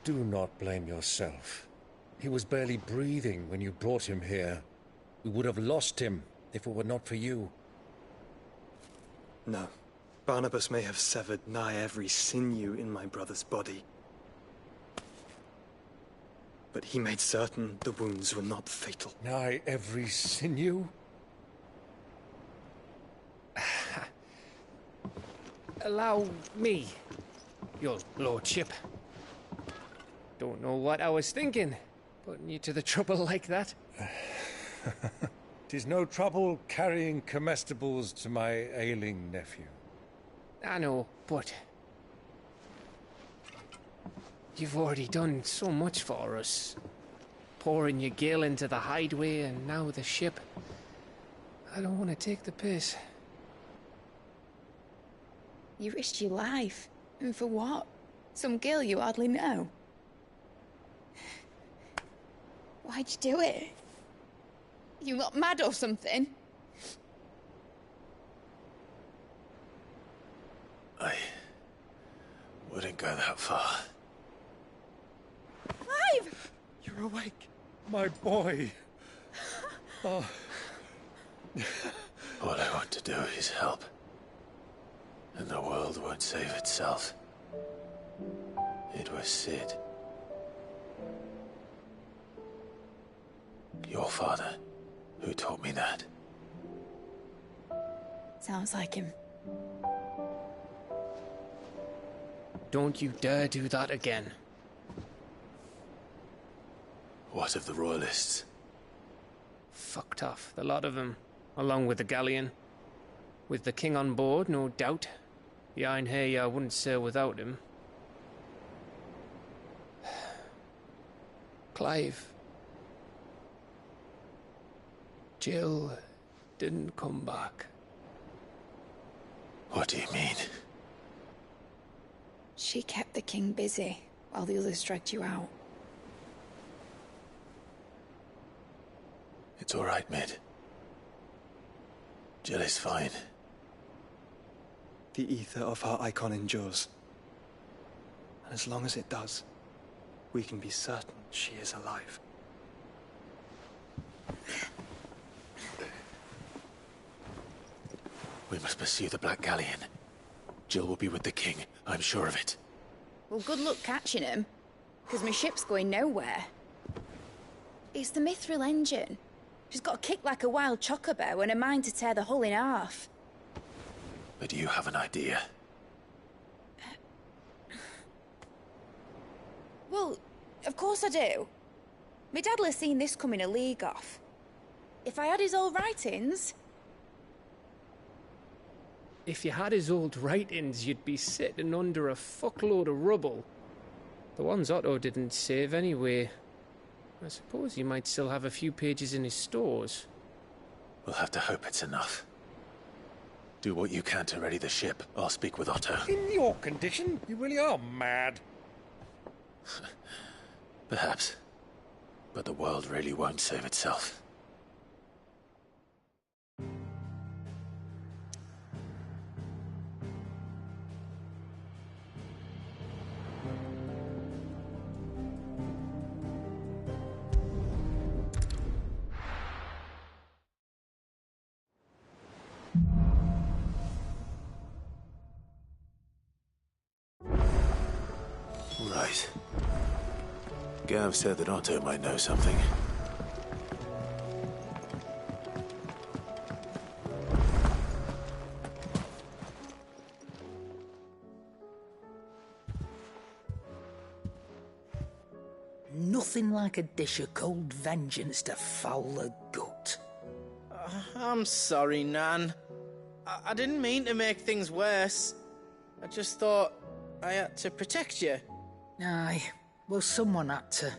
Do not blame yourself. He was barely breathing when you brought him here. We would have lost him if it were not for you. No. Barnabas may have severed nigh every sinew in my brother's body. But he made certain the wounds were not fatal. Nigh every sinew? Allow me, your lordship. Don't know what I was thinking, putting you to the trouble like that. 'Tis no trouble carrying comestibles to my ailing nephew. I know, but you've already done so much for us. Pouring your gil into the hideaway and now the ship. I don't want to take the piss. You risked your life. And for what? Some girl you hardly know. Why'd you do it? You got mad or something? I wouldn't go that far. Clive! You're awake, my boy. Oh. All I want to do is help. And the world won't save itself. It was Cid. Your father, who taught me that. Sounds like him. Don't you dare do that again. What of the Royalists? Fucked off, the lot of them, along with the galleon. With the king on board, no doubt. The Iron Hair wouldn't sail without him. Clive. Jill didn't come back. What do you mean? She kept the king busy while the others dragged you out. It's all right, Mid. Jill is fine. The ether of her icon endures. And as long as it does, we can be certain she is alive. We must pursue the Black Galleon. Jill will be with the king, I'm sure of it. Well, good luck catching him, because my ship's going nowhere. It's the Mithril engine. She's got a kick like a wild chocobo and a mind to tear the hull in half. But you have an idea. Well, of course I do. My dad'll have seen this coming a league off. If I had his old writings... If you had his old writings, you'd be sitting under a fuckload of rubble. The ones Otto didn't save anyway. I suppose you might still have a few pages in his stores. We'll have to hope it's enough. Do what you can to ready the ship. I'll speak with Otto. In your condition, you really are mad. Perhaps. But the world really won't save itself. right. Gav said that Otto might know something. Nothing like a dish of cold vengeance to foul the gut. I'm sorry, Nan. I didn't mean to make things worse. I just thought I had to protect you. Aye, well, someone had to.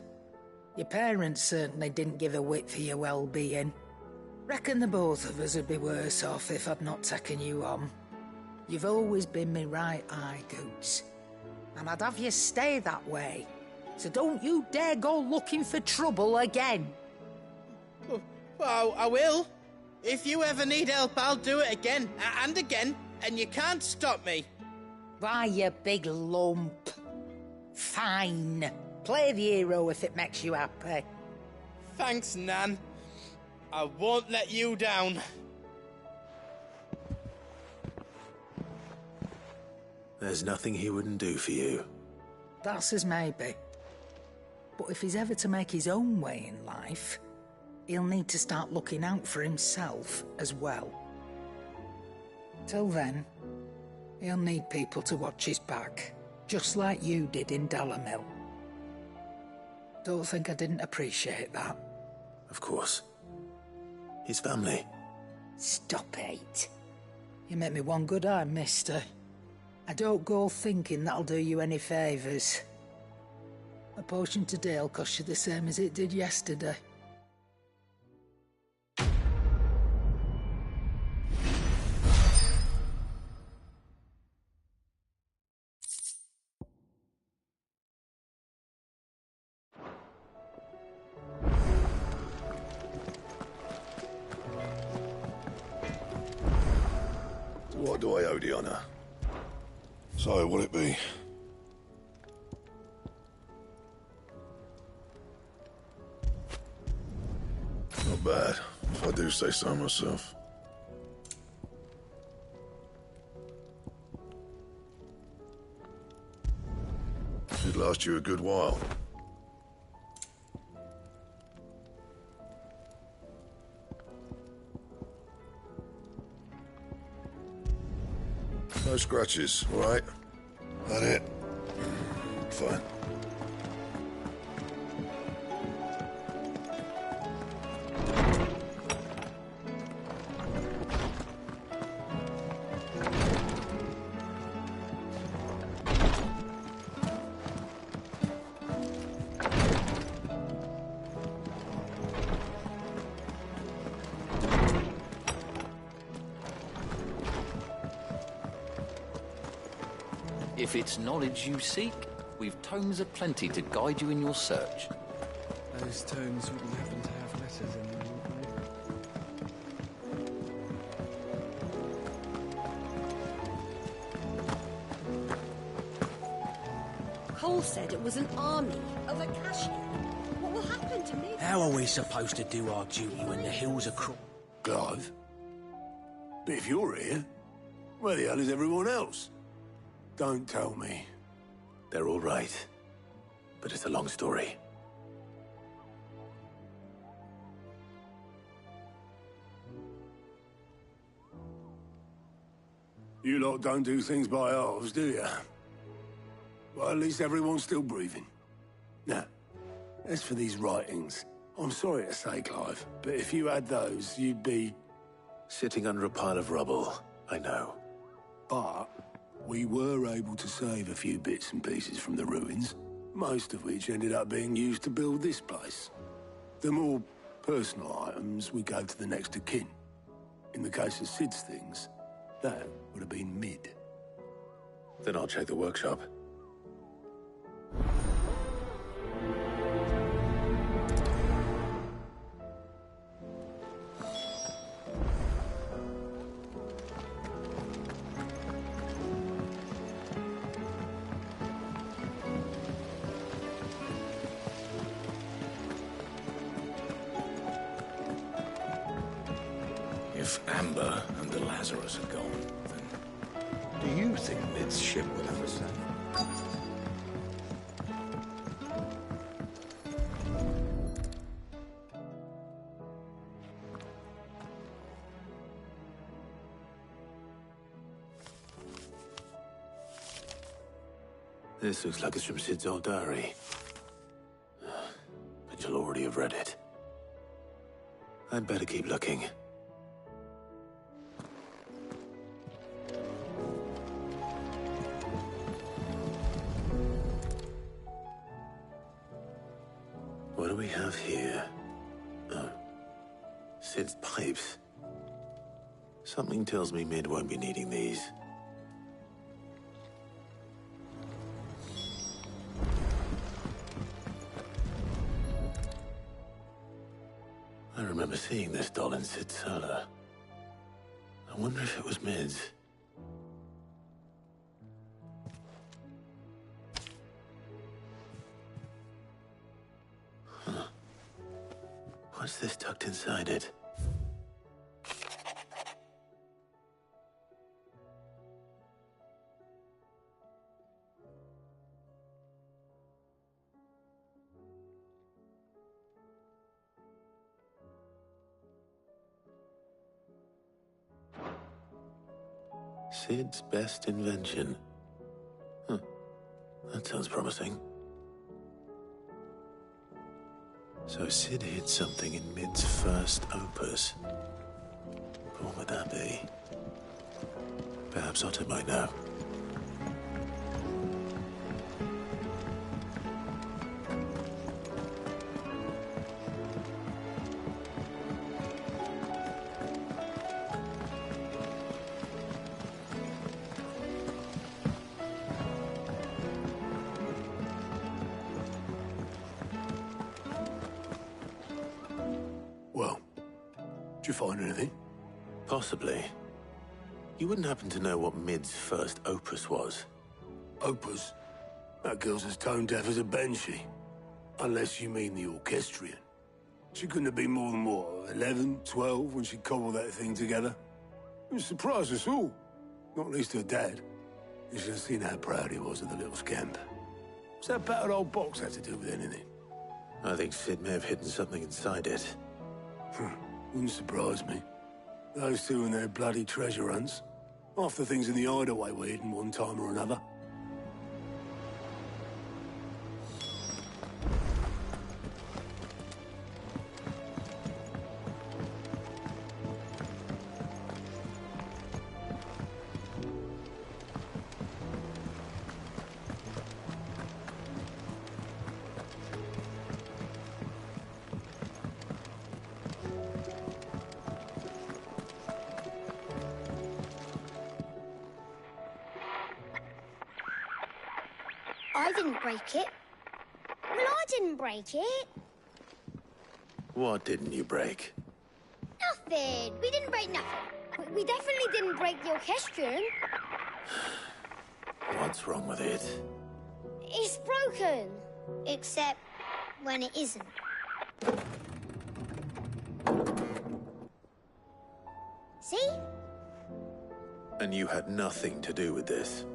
Your parents certainly didn't give a whit for your well-being. Reckon the both of us would be worse off if I'd not taken you on. You've always been me right eye, Goots. And I'd have you stay that way. So don't you dare go looking for trouble again. Well, I will. If you ever need help, I'll do it again and again, and you can't stop me. Why, you big lump. Fine. Play the hero if it makes you happy. Thanks, Nan. I won't let you down. There's nothing he wouldn't do for you. That's as maybe. But if he's ever to make his own way in life, he'll need to start looking out for himself as well. Till then, he'll need people to watch his back, just like you did in Dalamil. Don't think I didn't appreciate that. Of course. His family. Stop it. You make me one good eye, mister. I don't go thinking that'll do you any favours. A potion today'll cost you the same as it did yesterday. What do I owe the honour? So, will it be? Not bad, if I do say so myself. Should last you a good while. No scratches, all right? That it? Fine. If it's knowledge you seek, we've tomes aplenty to guide you in your search. Those tomes wouldn't happen to have letters in them, would they? Cole said it was an army of Akashi. What will happen to me? How are we supposed to do our duty when the hills are Clive? But if you're here, where the hell is everyone else? Don't tell me. They're all right. But it's a long story. You lot don't do things by halves, do you? Well, at least everyone's still breathing. Now, as for these writings, I'm sorry to say, Clive, but if you had those, you'd be... Sitting under a pile of rubble, I know. But we were able to save a few bits and pieces from the ruins, most of which ended up being used to build this place. The more personal items we gave to the next of kin. In the case of Sid's things, that would have been mid. Then I'll check the workshop. If Amber and the Lazarus are gone, then do you think Mid's ship will ever sail? This looks like it's from Sid's old diary. But you'll already have read it. I'd better keep looking. What do we have here? Oh. Sid's pipes. Something tells me Mid won't be needing these. I remember seeing this doll in Sid's cellar. I wonder if it was Mid's. Huh. What's this tucked inside it? Sid's best invention. Huh. That sounds promising. So Sid hid something in Mid's first opus. But what would that be? Perhaps Otto might know. Did you find anything? Possibly. You wouldn't happen to know what Mid's first opus was? Opus? That girl's as tone deaf as a banshee. Unless you mean the orchestrion. She couldn't have been more than, what, 11, 12 when she cobbled that thing together? It surprised us all. Not least her dad. You should have seen how proud he was of the little scamp. What's that battered old box have to do with anything? I think Sid may have hidden something inside it. Wouldn't surprise me. Those two and their bloody treasure hunts. Half the things in the hideaway were hidden one time or another. I didn't break it. Well, I didn't break it. What didn't you break? Nothing. We didn't break nothing. We definitely didn't break the orchestrion. What's wrong with it? It's broken. Except when it isn't. See? And you had nothing to do with this?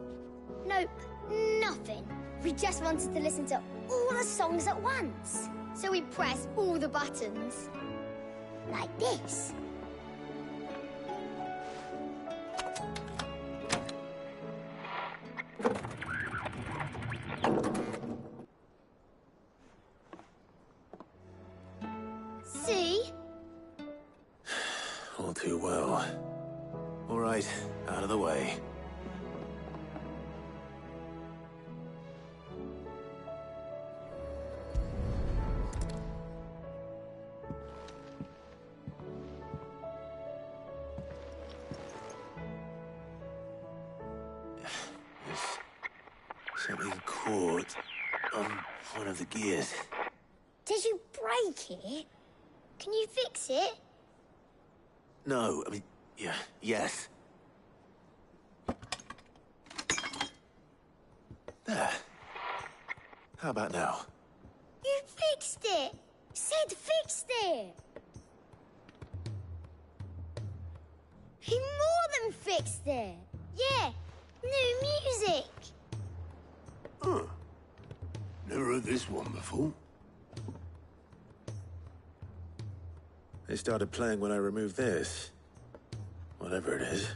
Nope, nothing. We just wanted to listen to all the songs at once. So we pressed all the buttons. Like this. See? All too well. All right, out of the way. Something caught on one of the gears. Did you break it? Can you fix it? No, I mean, yeah, yes. There. How about now? You fixed it! Sid fixed it! He more than fixed it! Yeah, new music! Huh. Never heard this one before. They started playing when I removed this. Whatever it is.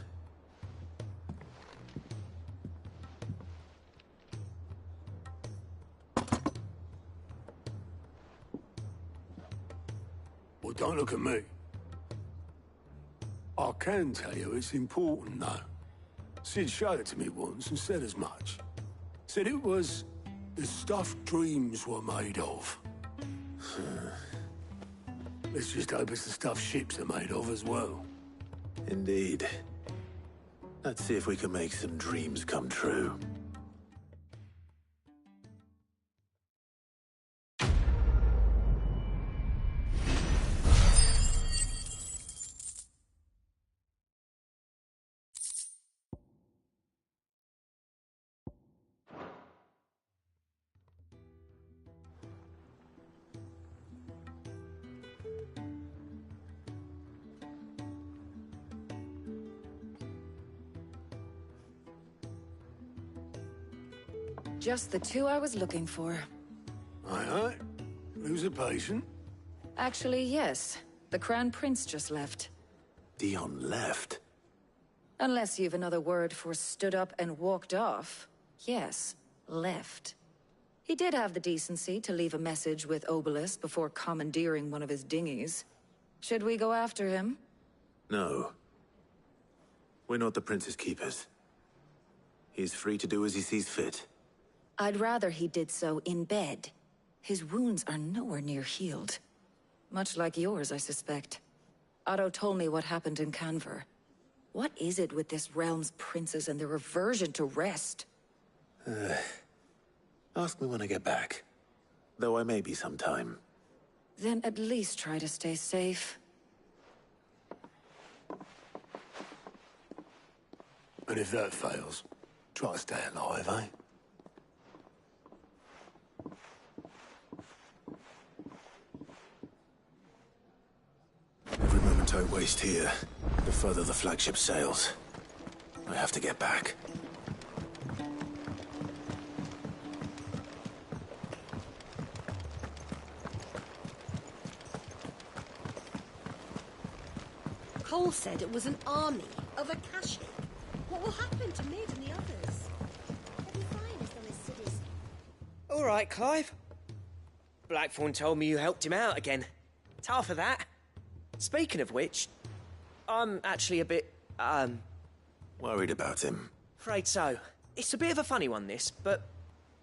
Don't look at me. I can tell you it's important, though. Sid showed it to me once and said as much. Said it was the stuff dreams were made of. Let's just hope it's the stuff ships are made of as well. Indeed. Let's see if we can make some dreams come true. Just the two I was looking for. Aye. Who's a patient? Actually, yes. The Crown Prince just left. Dion left? Unless you've another word for stood up and walked off. Yes, left. He did have the decency to leave a message with Obelisk before commandeering one of his dinghies. Should we go after him? No. We're not the Prince's keepers. He's free to do as he sees fit. I'd rather he did so in bed. His wounds are nowhere near healed. Much like yours, I suspect. Otto told me what happened in Canver. What is it with this realm's princes and their aversion to rest? Ask me when I get back. Though I may be sometime. Then at least try to stay safe. And if that fails, try to stay alive, eh? Every moment I waste here, the further the flagship sails. I have to get back. Cole said it was an army of Akashi. What will happen to Mid and the others? They'll be fine as long as Sid is... All right, Clive. Blackthorn told me you helped him out again. It's half of that. Speaking of which, I'm actually a bit, Worried about him. afraid so. It's a bit of a funny one, this, but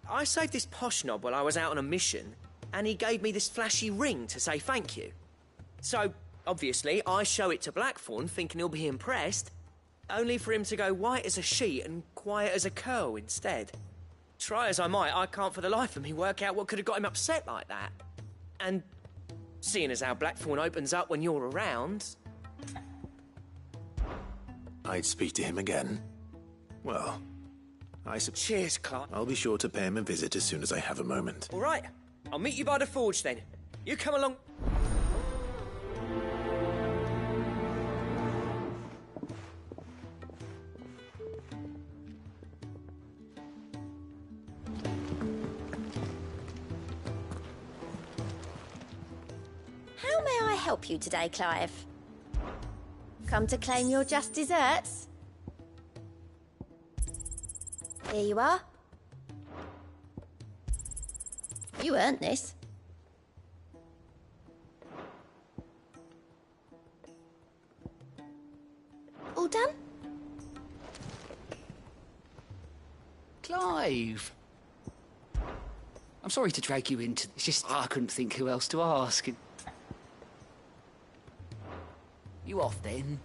I saved this posh knob while I was out on a mission, and he gave me this flashy ring to say thank you. So, obviously, I show it to Blackthorn, thinking he'll be impressed, only for him to go white as a sheet and quiet as a curl instead. Try as I might, I can't for the life of me work out what could have got him upset like that. And seeing as how Blackthorn opens up when you're around... I'd speak to him again. Well, Cheers, Clark. I'll be sure to pay him a visit as soon as I have a moment. All right, I'll meet you by the forge then. You come along... How may I help you today, Clive? Come to claim your just desserts? Here you are. You earned this. All done? Clive! I'm sorry to drag you into... It's just I couldn't think who else to ask. You off then?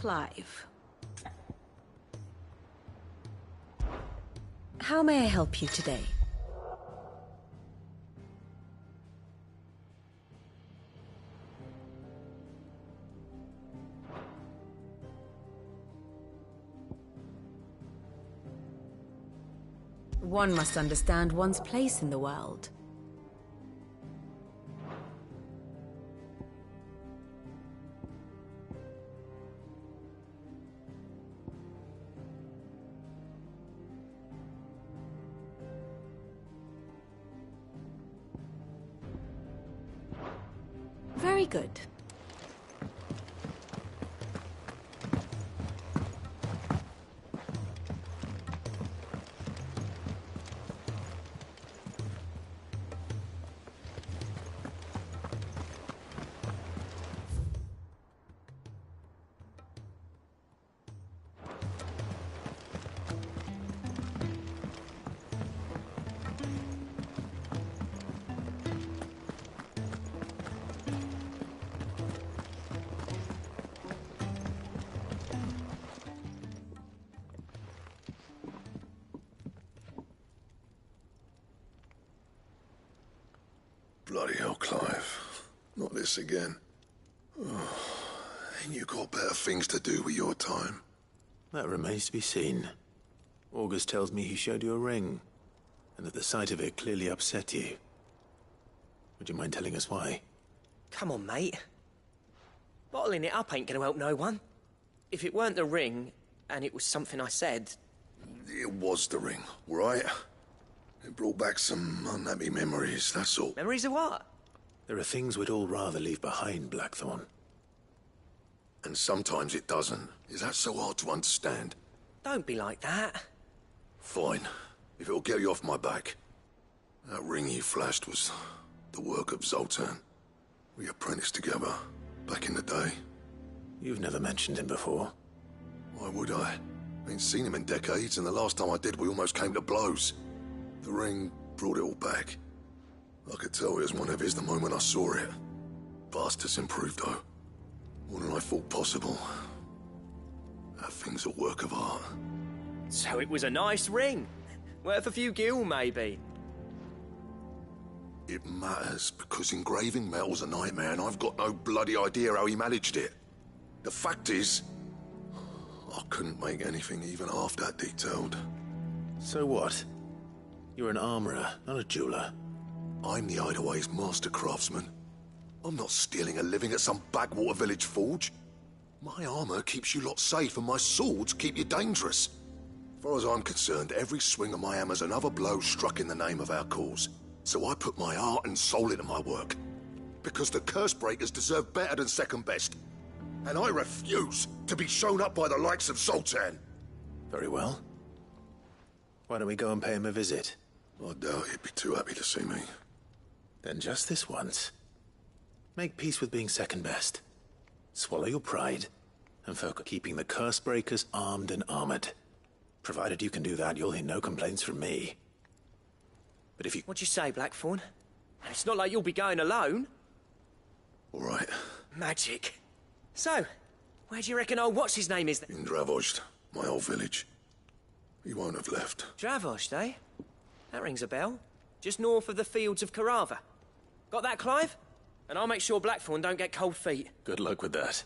Clive. How may I help you today? One must understand one's place in the world. Very good. Bloody hell, Clive. Not this again. Oh, ain't you got better things to do with your time? That remains to be seen. August tells me he showed you a ring, and that the sight of it clearly upset you. Would you mind telling us why? Come on, mate. Bottling it up ain't gonna help no one. If it weren't the ring, and it was something I said... It was the ring, right? It brought back some unhappy memories, that's all. Memories of what? There are things we'd all rather leave behind, Blackthorn. And sometimes it doesn't. Is that so hard to understand? Don't be like that. Fine, if it'll get you off my back. That ring you flashed was the work of Zoltan. We apprenticed together, back in the day. You've never mentioned him before. Why would I? Ain't seen him in decades, and the last time I did, we almost came to blows. The ring brought it all back. I could tell it was one of his the moment I saw it. Vast has improved, though. More than I thought possible. That thing's a work of art. So it was a nice ring. Worth a few gil, maybe. It matters, because engraving metal's a nightmare, and I've got no bloody idea how he managed it. The fact is, I couldn't make anything even half that detailed. So what? You're an armorer, not a jeweler. I'm the Hideaway's master craftsman. I'm not stealing a living at some backwater village forge. My armor keeps you lot safe, and my swords keep you dangerous. As far as I'm concerned, every swing of my hammer's another blow struck in the name of our cause. So I put my heart and soul into my work. Because the Cursebreakers deserve better than second best. And I refuse to be shown up by the likes of Zoltan. Very well. Why don't we go and pay him a visit? I doubt he'd be too happy to see me. Then just this once. Make peace with being second best. Swallow your pride, and focus on keeping the Cursebreakers armed and armored. Provided you can do that, you'll hear no complaints from me. But if you... What'd you say, Blackthorn? And it's not like you'll be going alone. All right. Magic. So, where do you reckon old what's-his-name is then? In Dravost, my old village. He won't have left. Dravost, eh? That rings a bell. Just north of the fields of Carava. Got that, Clive? And I'll make sure Blackthorn don't get cold feet. Good luck with that.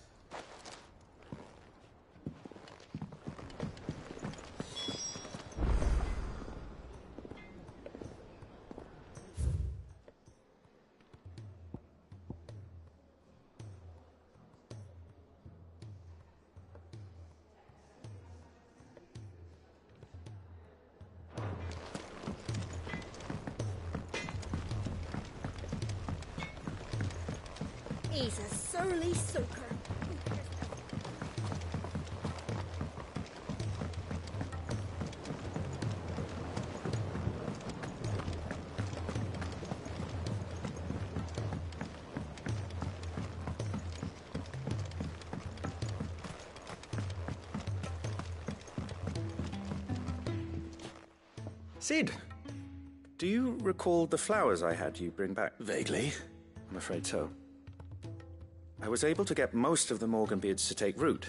He's a surly soaker. Cid, do you recall the flowers I had you bring back? Vaguely. I'm afraid so. I was able to get most of the Morganbeards to take root,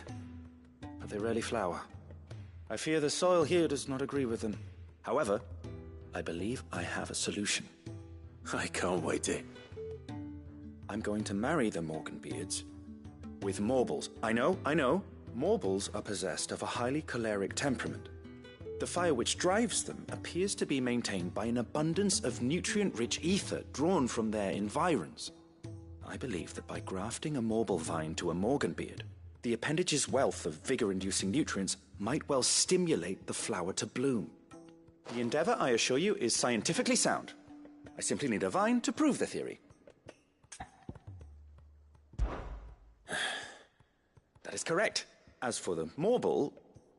but they rarely flower. I fear the soil here does not agree with them. However, I believe I have a solution. I can't wait to... I'm going to marry the Morganbeards with Morbles. I know. Morbles are possessed of a highly choleric temperament. The fire which drives them appears to be maintained by an abundance of nutrient-rich ether drawn from their environs. I believe that by grafting a Morble vine to a Morganbeard, the appendage's wealth of vigor-inducing nutrients might well stimulate the flower to bloom. The endeavor, I assure you, is scientifically sound. I simply need a vine to prove the theory. That is correct. As for the Morble,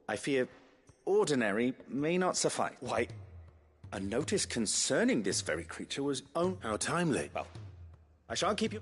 I fear ordinary may not suffice. Why, a notice concerning this very creature was own... How timely. Well, I shan't keep you...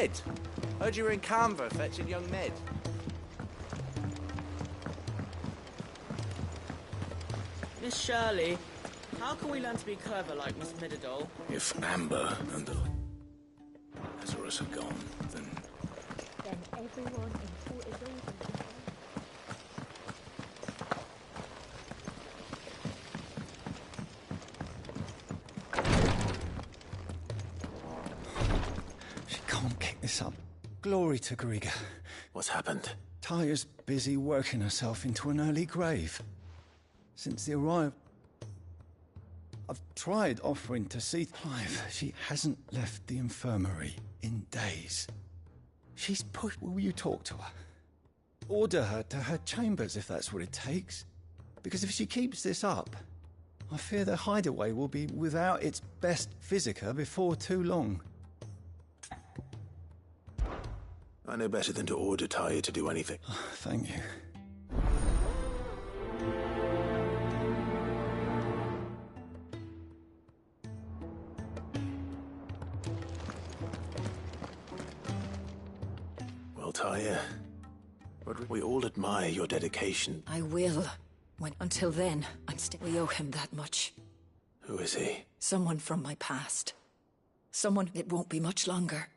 Mid. Heard you were in Canva fetching young Mid. Miss Shirley, how can we learn to be clever like Miss Midadol? If Amber and the Lazarus are gone, then everyone in Fort is over. She can't kick this up. Glory to Griga. What's happened? Taya's busy working herself into an early grave. Since the arrival, I've tried offering to see Clive. She hasn't left the infirmary in days. She's pushed. Will you talk to her? Order her to her chambers if that's what it takes. Because if she keeps this up, I fear the hideaway will be without its best physica before too long. I know better than to order Taya to do anything. Thank you. Well, Taya, we all admire your dedication. I will. Until then, we owe him that much. Who is he? Someone from my past. Someone it won't be much longer.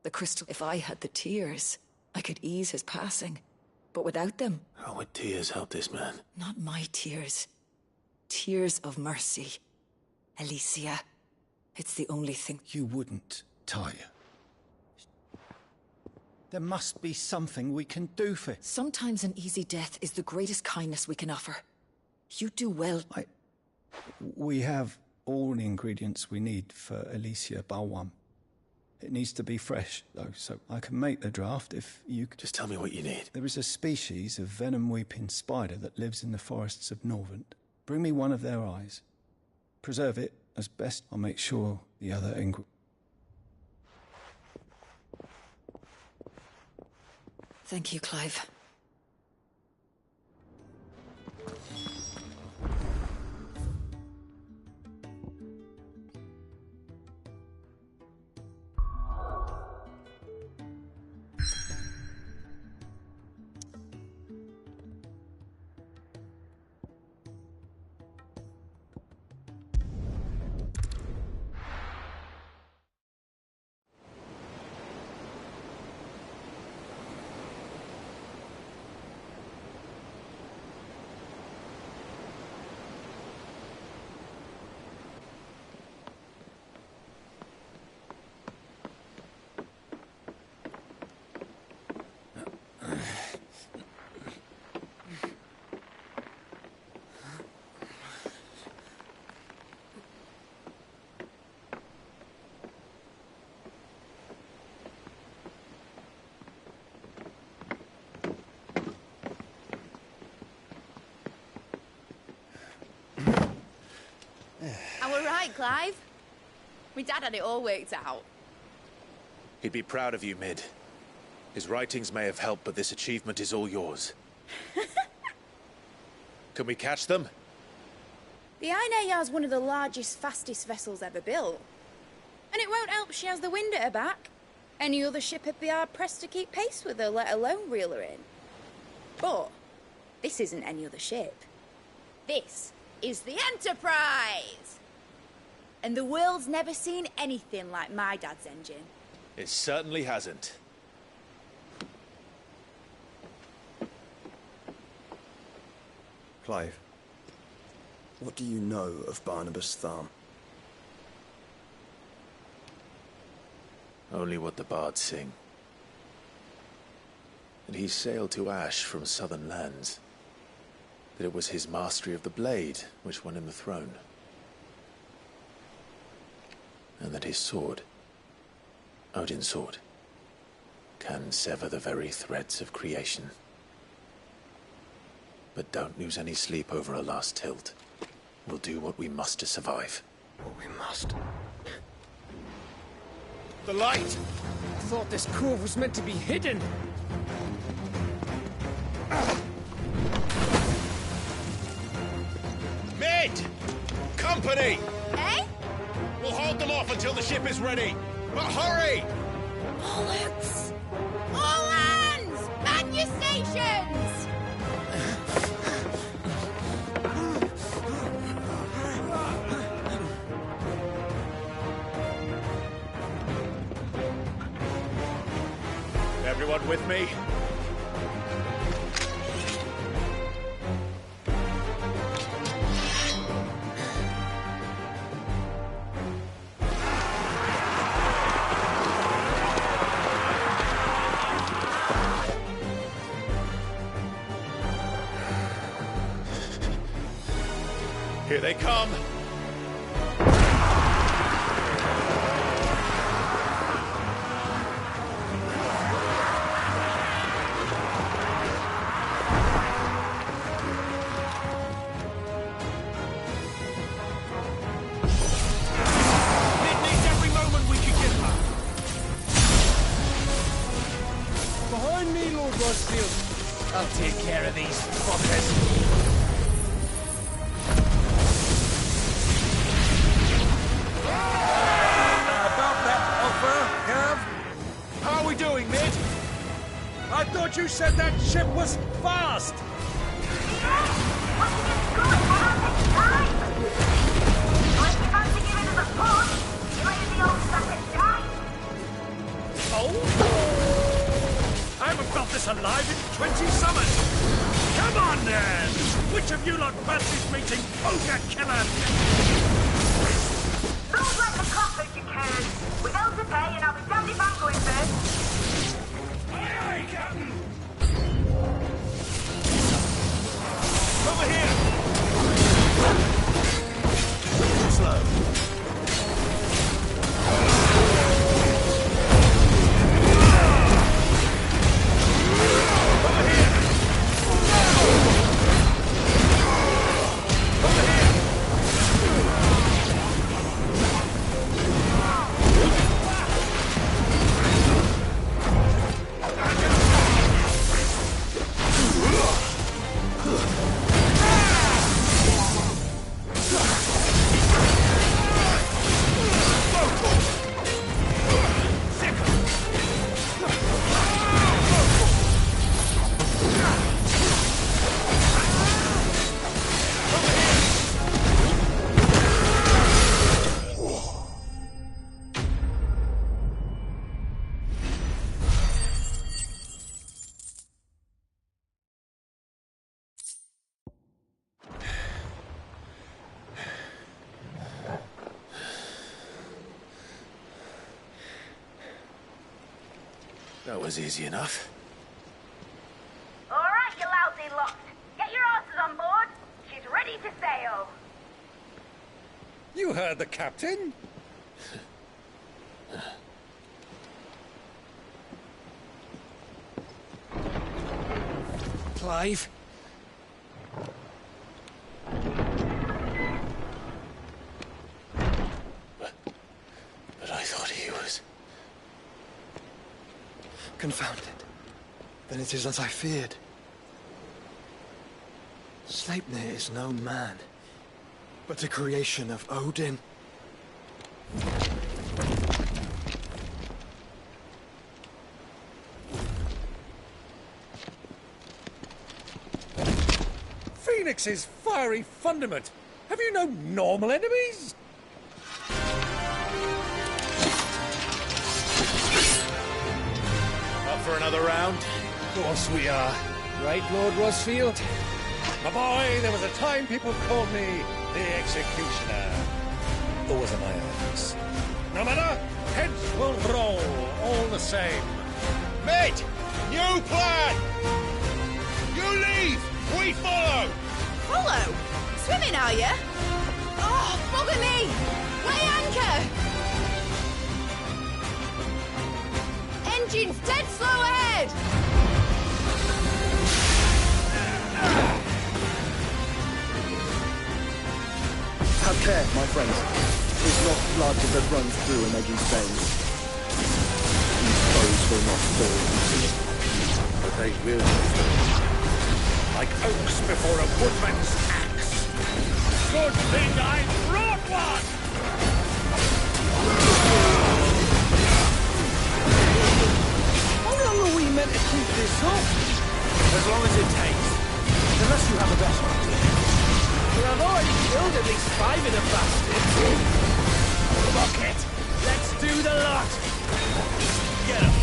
The crystal. If I had the tears, I could ease his passing. But without them... How would tears help this man? Not my tears. Tears of mercy. Alicia. It's the only thing... You wouldn't, Taya. There must be something we can do for... Sometimes an easy death is the greatest kindness we can offer. You do well... We have all the ingredients we need for Alicia Balwam. It needs to be fresh, though, so I can make the draft if you... Just tell me what you need. There is a species of venom-weeping spider that lives in the forests of Norvent. Bring me one of their eyes. Preserve it as best. I'll make sure the other ingredients... Thank you, Clive. I were right, Clive. My dad had it all worked out. He'd be proud of you, Mid. His writings may have helped, but this achievement is all yours. Can we catch them? The Ainayar's one of the largest, fastest vessels ever built. And it won't help she has the wind at her back. Any other ship would be hard-pressed to keep pace with her, let alone reel her in. But this isn't any other ship. This is the Enterprise! And the world's never seen anything like my dad's engine. It certainly hasn't. Clive, what do you know of Barnabas Tharm? Only what the bards sing. That he sailed to Ash from southern lands. That it was his mastery of the blade which won him the throne. And that his sword, Odin's sword, can sever the very threads of creation. But don't lose any sleep over a last tilt. We'll do what we must to survive. What we must. The light! I thought this cove was meant to be hidden. Mid! Company! Eh? We'll hold them off until the ship is ready. But hurry! Bollocks! All hands! Man your stations! Everyone with me? Here they come! Behind me, Lord Rosfield. I'll take care of these fuckers. About that offer, Cav? How are we doing, mid? I thought you said that ship was fast! Oh! I haven't felt this alive in 20 summers! Come on, then! Which of you lot fancies meeting Ogre Killer? Don't let the cockpit you can. We go to pay and I'll be damned if I'm going first. Aye, aye, Captain! Over here! Slow. That was easy enough. All right, you lousy lot. Get your asses on board. She's ready to sail. You heard the captain? Clive? But I thought he was... Confounded. Then it is as I feared. Sleipnir is no man, but a creation of Odin. Phoenix's fiery fundament. Have you no normal enemies? Up for another round? Of course we are. Right, Lord Rosfield? My boy, there was a time people called me the Executioner. Those are my eyes. No matter, heads will roll all the same. Mate, new plan! You leave, we follow! Follow? Swimming, are you? Oh, bugger me! Weigh anchor! Engine's dead slow ahead! Have care, my friends. It's not blood that runs through a Negi's veins. These foes will not fall easily. But they will fall. Like oaks before a woodman's axe. Good thing I brought one! meant to keep this up? As long as it takes. Unless you have a better idea. But I've already killed at least 5 of the bastards. Fuck it. Let's do the lot. Get 'em.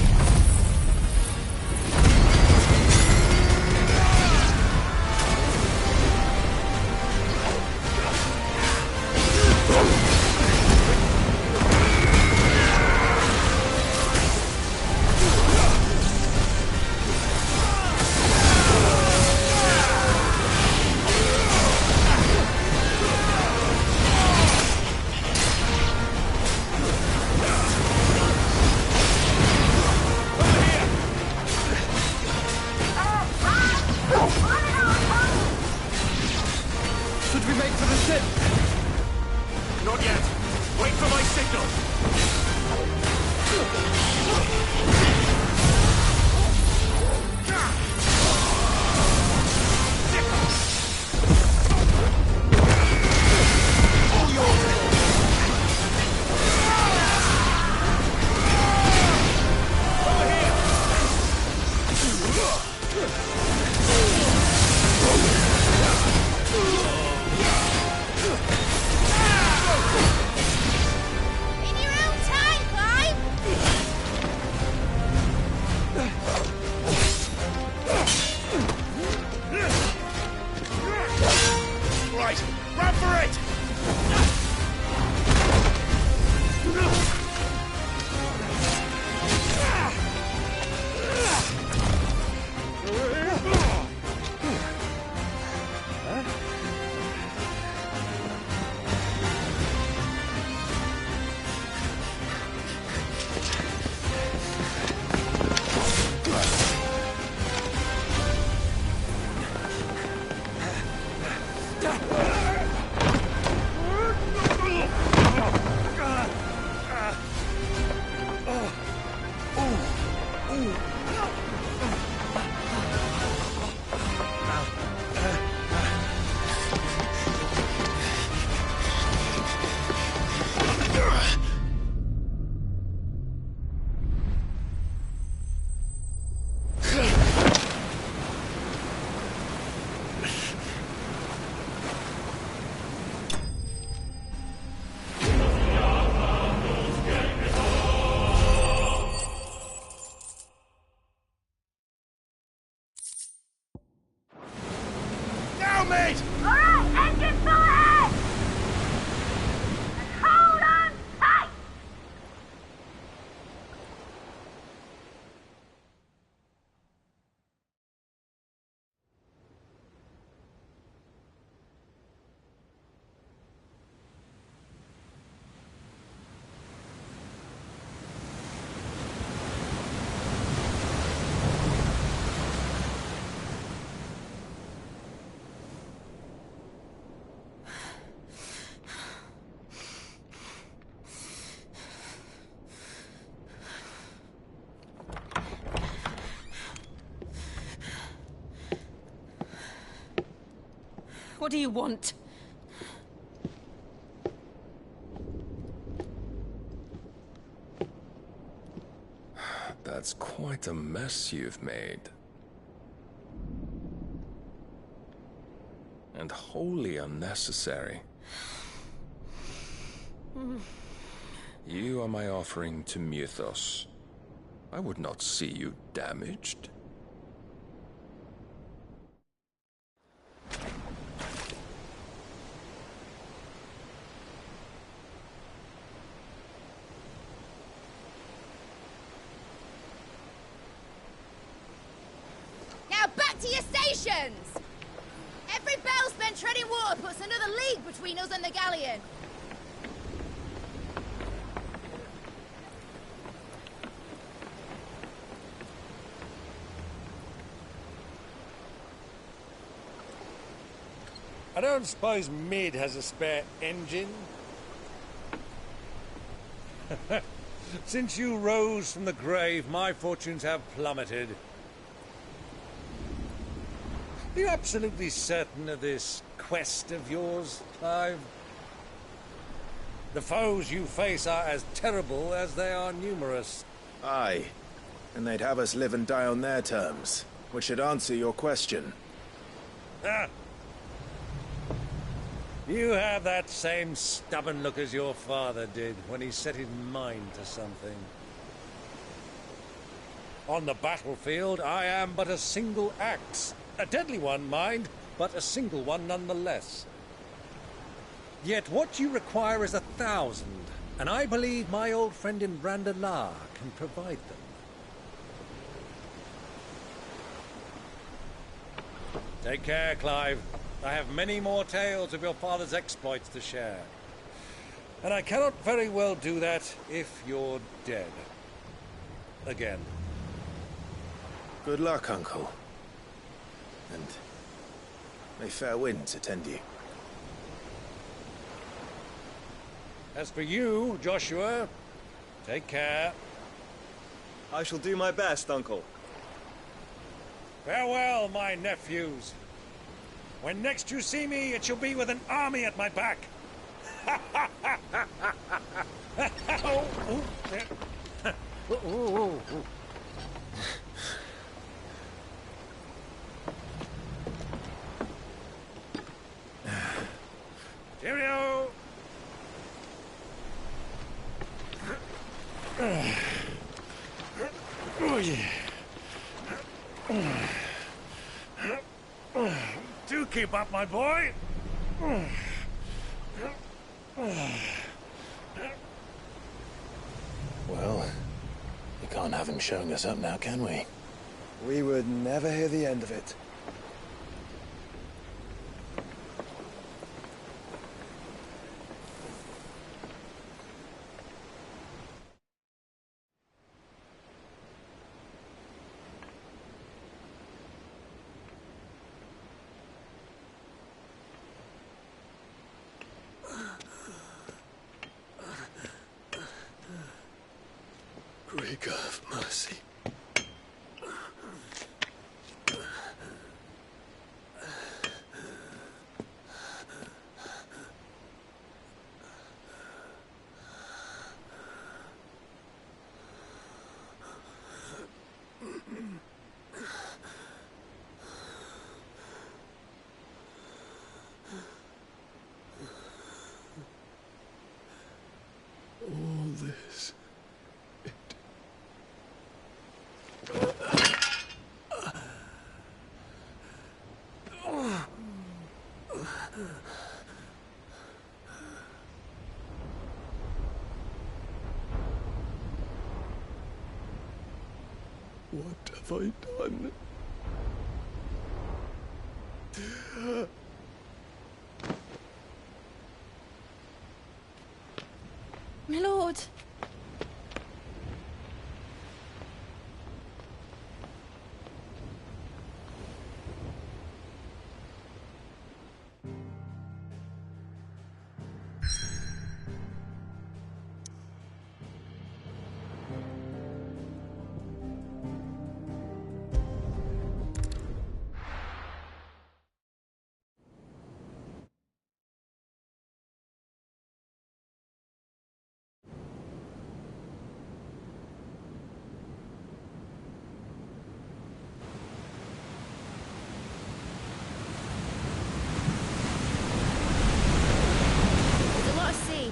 What do you want? That's quite a mess you've made. And wholly unnecessary. You are my offering to Mythos. I would not see you damaged. Now back to your stations! Every bell spent treading water puts another league between us and the galleon. I don't suppose Mid has a spare engine? Since you rose from the grave, my fortunes have plummeted. Are you absolutely certain of this quest of yours, Clive? The foes you face are as terrible as they are numerous. Aye. And they'd have us live and die on their terms, which should answer your question. Ah. You have that same stubborn look as your father did when he set his mind to something. On the battlefield, I am but a single axe. A deadly one, mind, but a single one nonetheless. Yet what you require is 1,000, and I believe my old friend in Brandalar can provide them. Take care, Clive. I have many more tales of your father's exploits to share. And I cannot very well do that if you're dead. Again. Good luck, Uncle. And may fair winds attend you. As for you, Joshua, take care. I shall do my best, Uncle. Farewell, my nephews. When next you see me, it shall be with an army at my back. Cheerio! Oh, yeah. Do keep up, my boy. Well, we can't have him showing us up now, can we? We would never hear the end of it. Great God of mercy. All this. What have I done? My lord.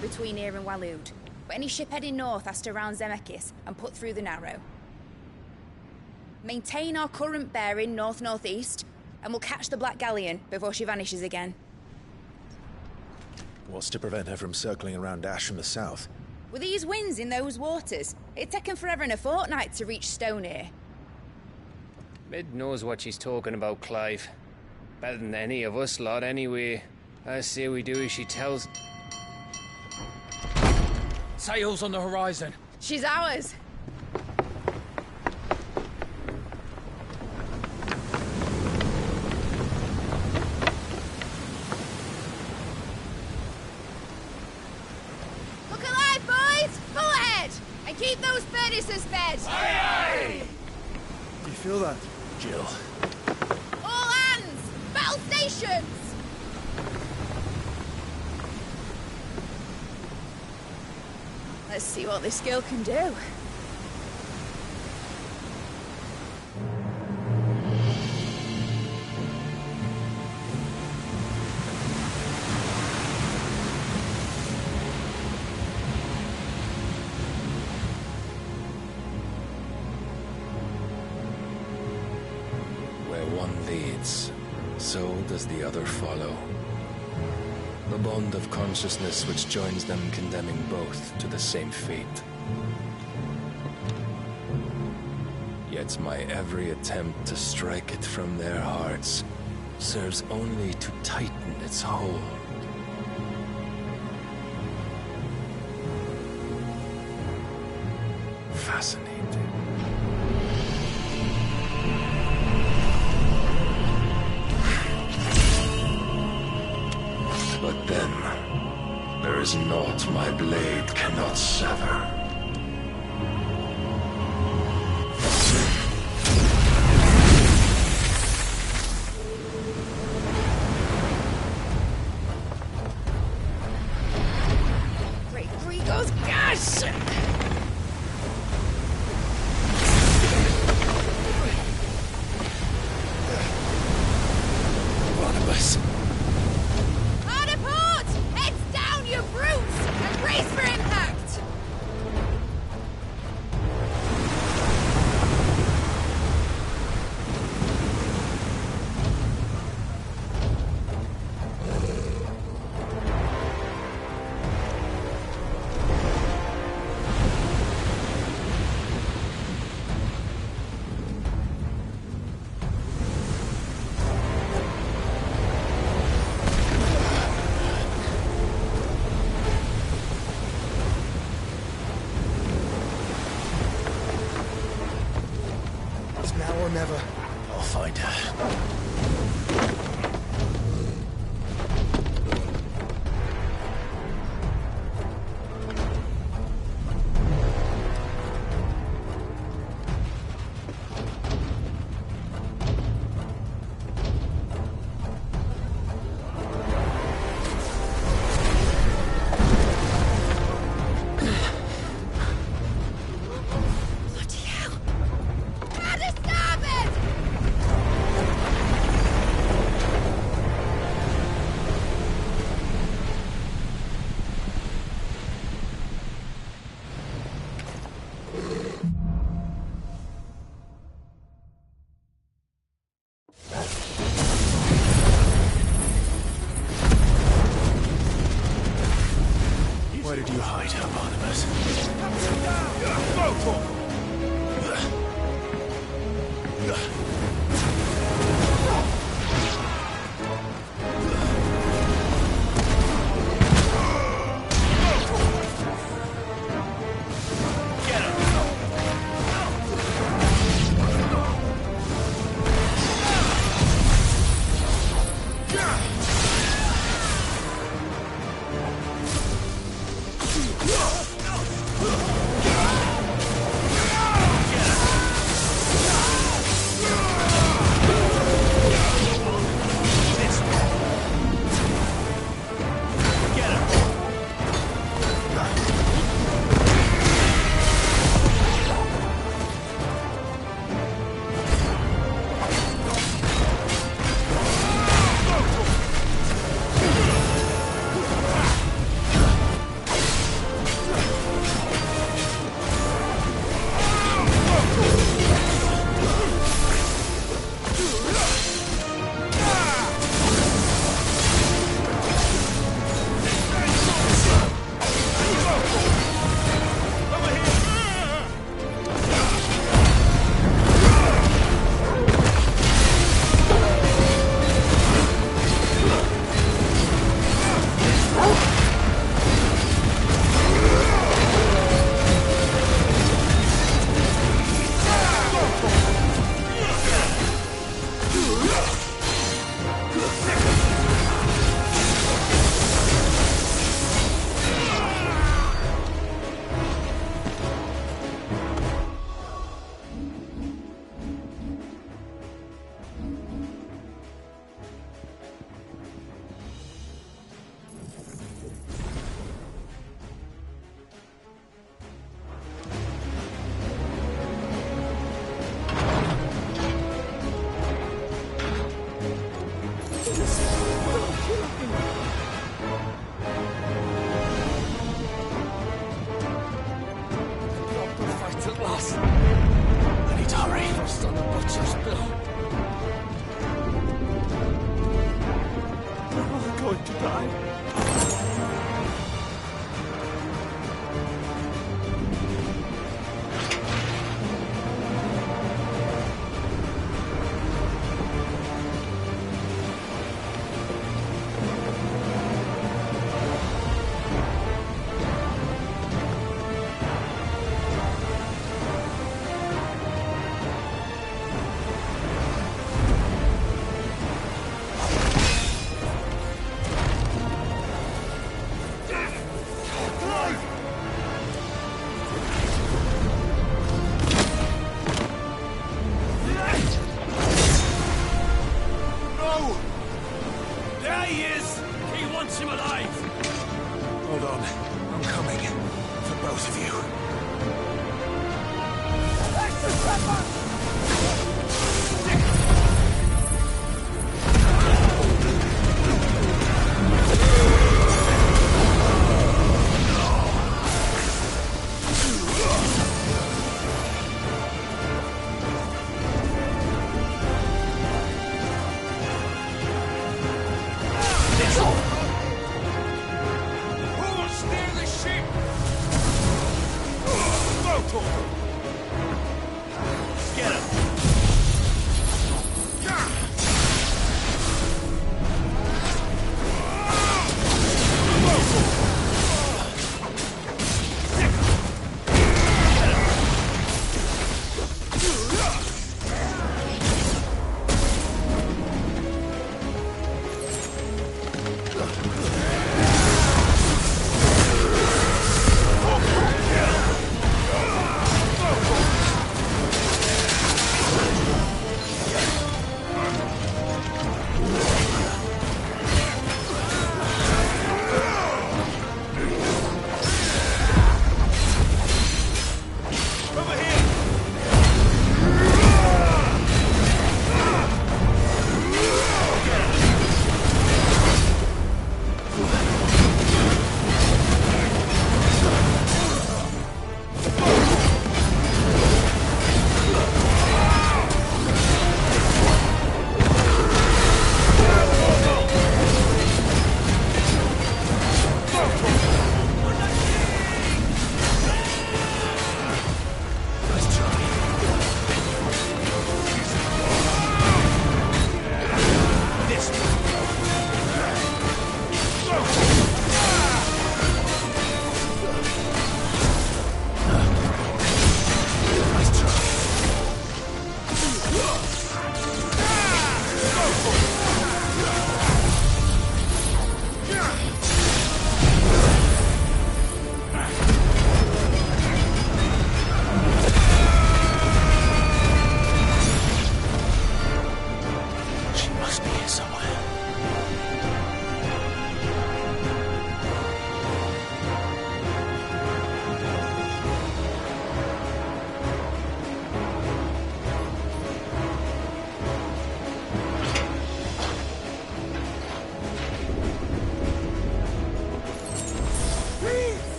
Between here and Waloed, but any ship heading north has to round Zemeckis and put through the Narrow. Maintain our current bearing north-northeast, and we'll catch the Black Galleon before she vanishes again. What's to prevent her from circling around Ash from the south? With these winds in those waters, it'd taken forever and a fortnight to reach Stonehenge. Mid knows what she's talking about, Clive. Better than any of us lot, anyway. I say we do as she tells. Sails on the horizon. She's ours. Look alive, boys! Pull ahead! And keep those furnaces fed! Aye, aye! Do you feel that? Jill. All hands! Battle stations! Let's see what this girl can do. one leads, so does the other follow. The bond of consciousness which joins them condemning both to the same fate. Yet my every attempt to strike it from their hearts serves only to tighten its hold. Fascinating. But then, there is naught my blade cannot sever. Great Grigos, gosh! Barnabas. Hard apart! Heads down, you brutes! And brace for impact! It's now or never. I'll find her. Bloody hell! Out of starboard! he is! He wants him alive! Hold on. I'm coming. For both of you.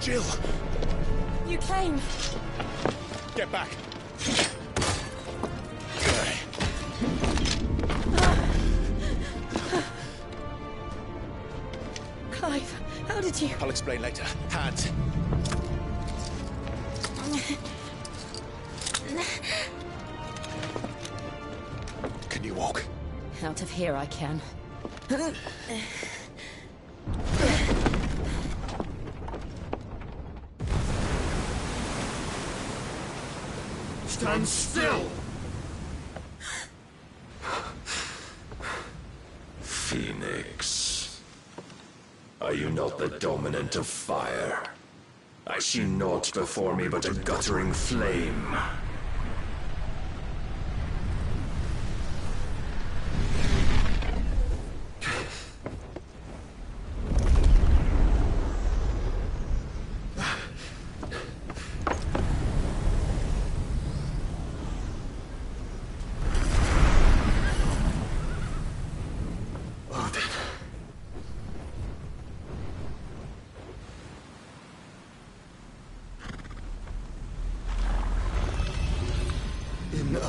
Jill! You came. Get back! Clive, how did you... I'll explain later. Hands! Can you walk? Out of here I can. Stand still! Phoenix. Are you not the dominant of fire? I see naught before me but a guttering flame.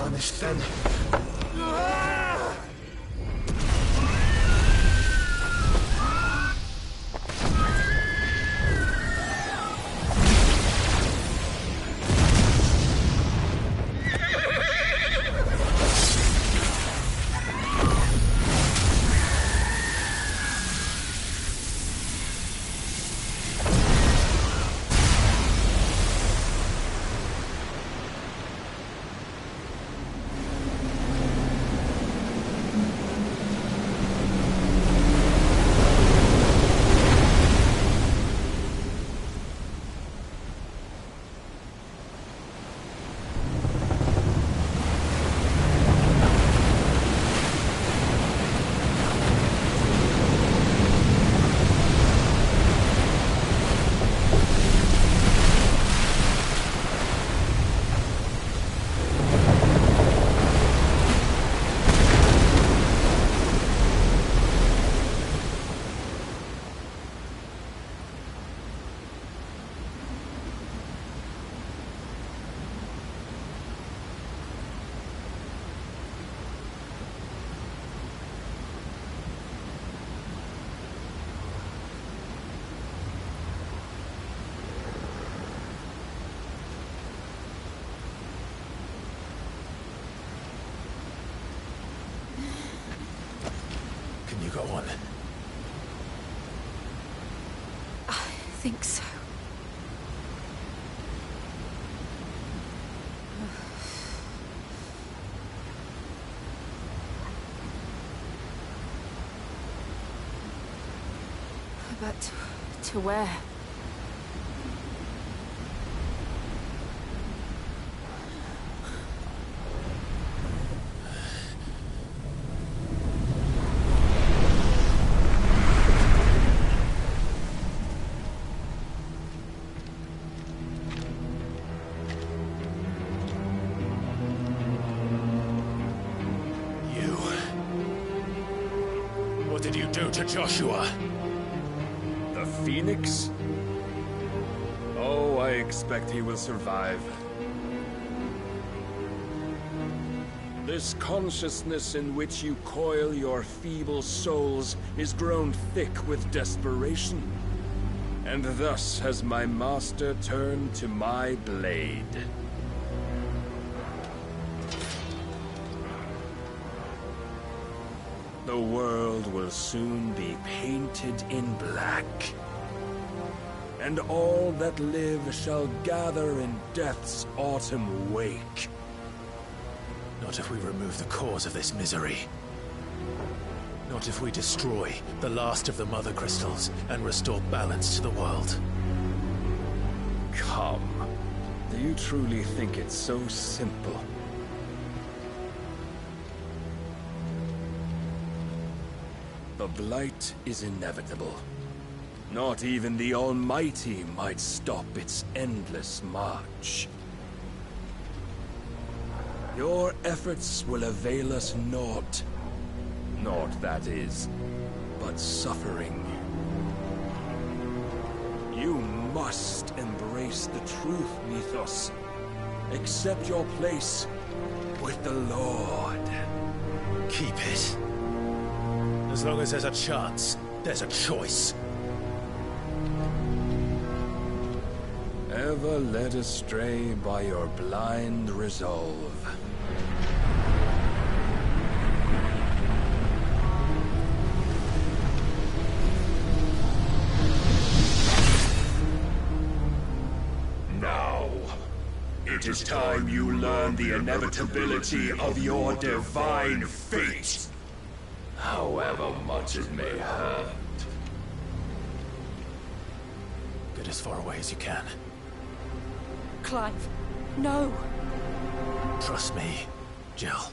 tarnished then. Can you go on? I think so. But to where? What did you do to Joshua? The Phoenix? Oh, I expect he will survive. This consciousness in which you coil your feeble souls is grown thick with desperation. And thus has my master turned to my blade. The world will soon be painted in black. And all that live shall gather in death's autumn wake. Not if we remove the cause of this misery. Not if we destroy the last of the Mother Crystals and restore balance to the world. Come. Do you truly think it's so simple? The Blight is inevitable. Not even the Almighty might stop its endless march. Your efforts will avail us naught. Naught, that is, but suffering. You must embrace the truth, Mythos. Accept your place with the Lord. Keep it. As long as there's a chance, there's a choice. Ever led astray by your blind resolve. Now, it is time you learn the inevitability of your divine fate. However much it may hurt. Get as far away as you can. Clive, no. Trust me, Jill.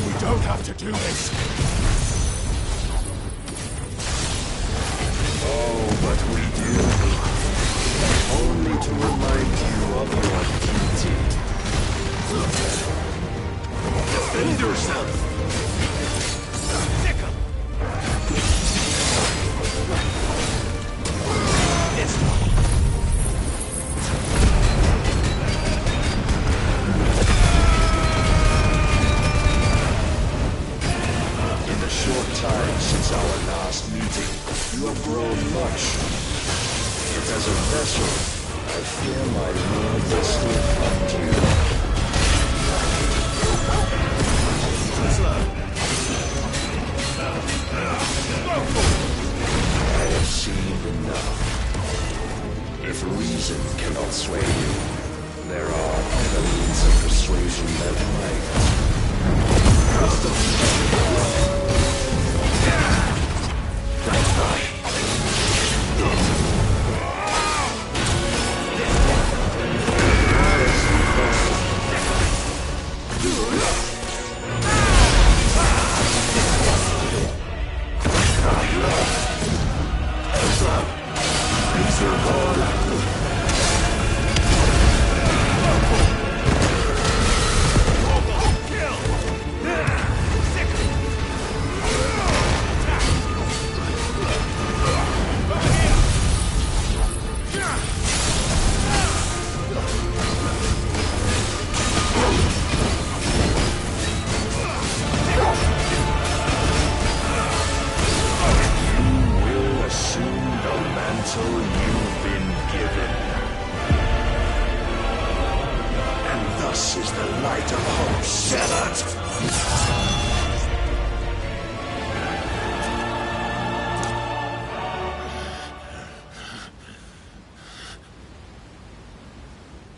We don't have to do this. Oh, but we do. Only to remind you of your duty. yourself! In the short time since our last meeting, you have grown much. But as a vessel, I fear my lord will still find you. I have seen enough. If reason cannot sway you, there are other means of persuasion that might.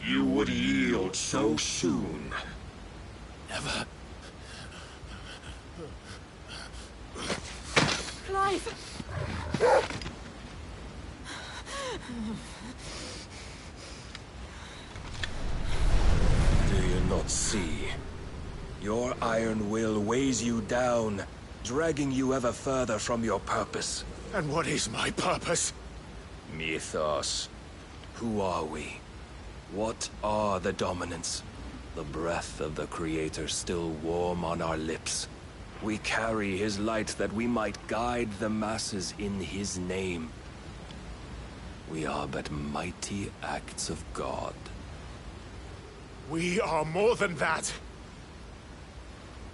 You would yield so soon. Never. Clive! Do you not see? Your iron will weighs you down, dragging you ever further from your purpose. And what is my purpose? Mythos. Who are we? What are the dominants? The breath of the Creator still warm on our lips. We carry his light that we might guide the masses in his name. We are but mighty acts of God. We are more than that.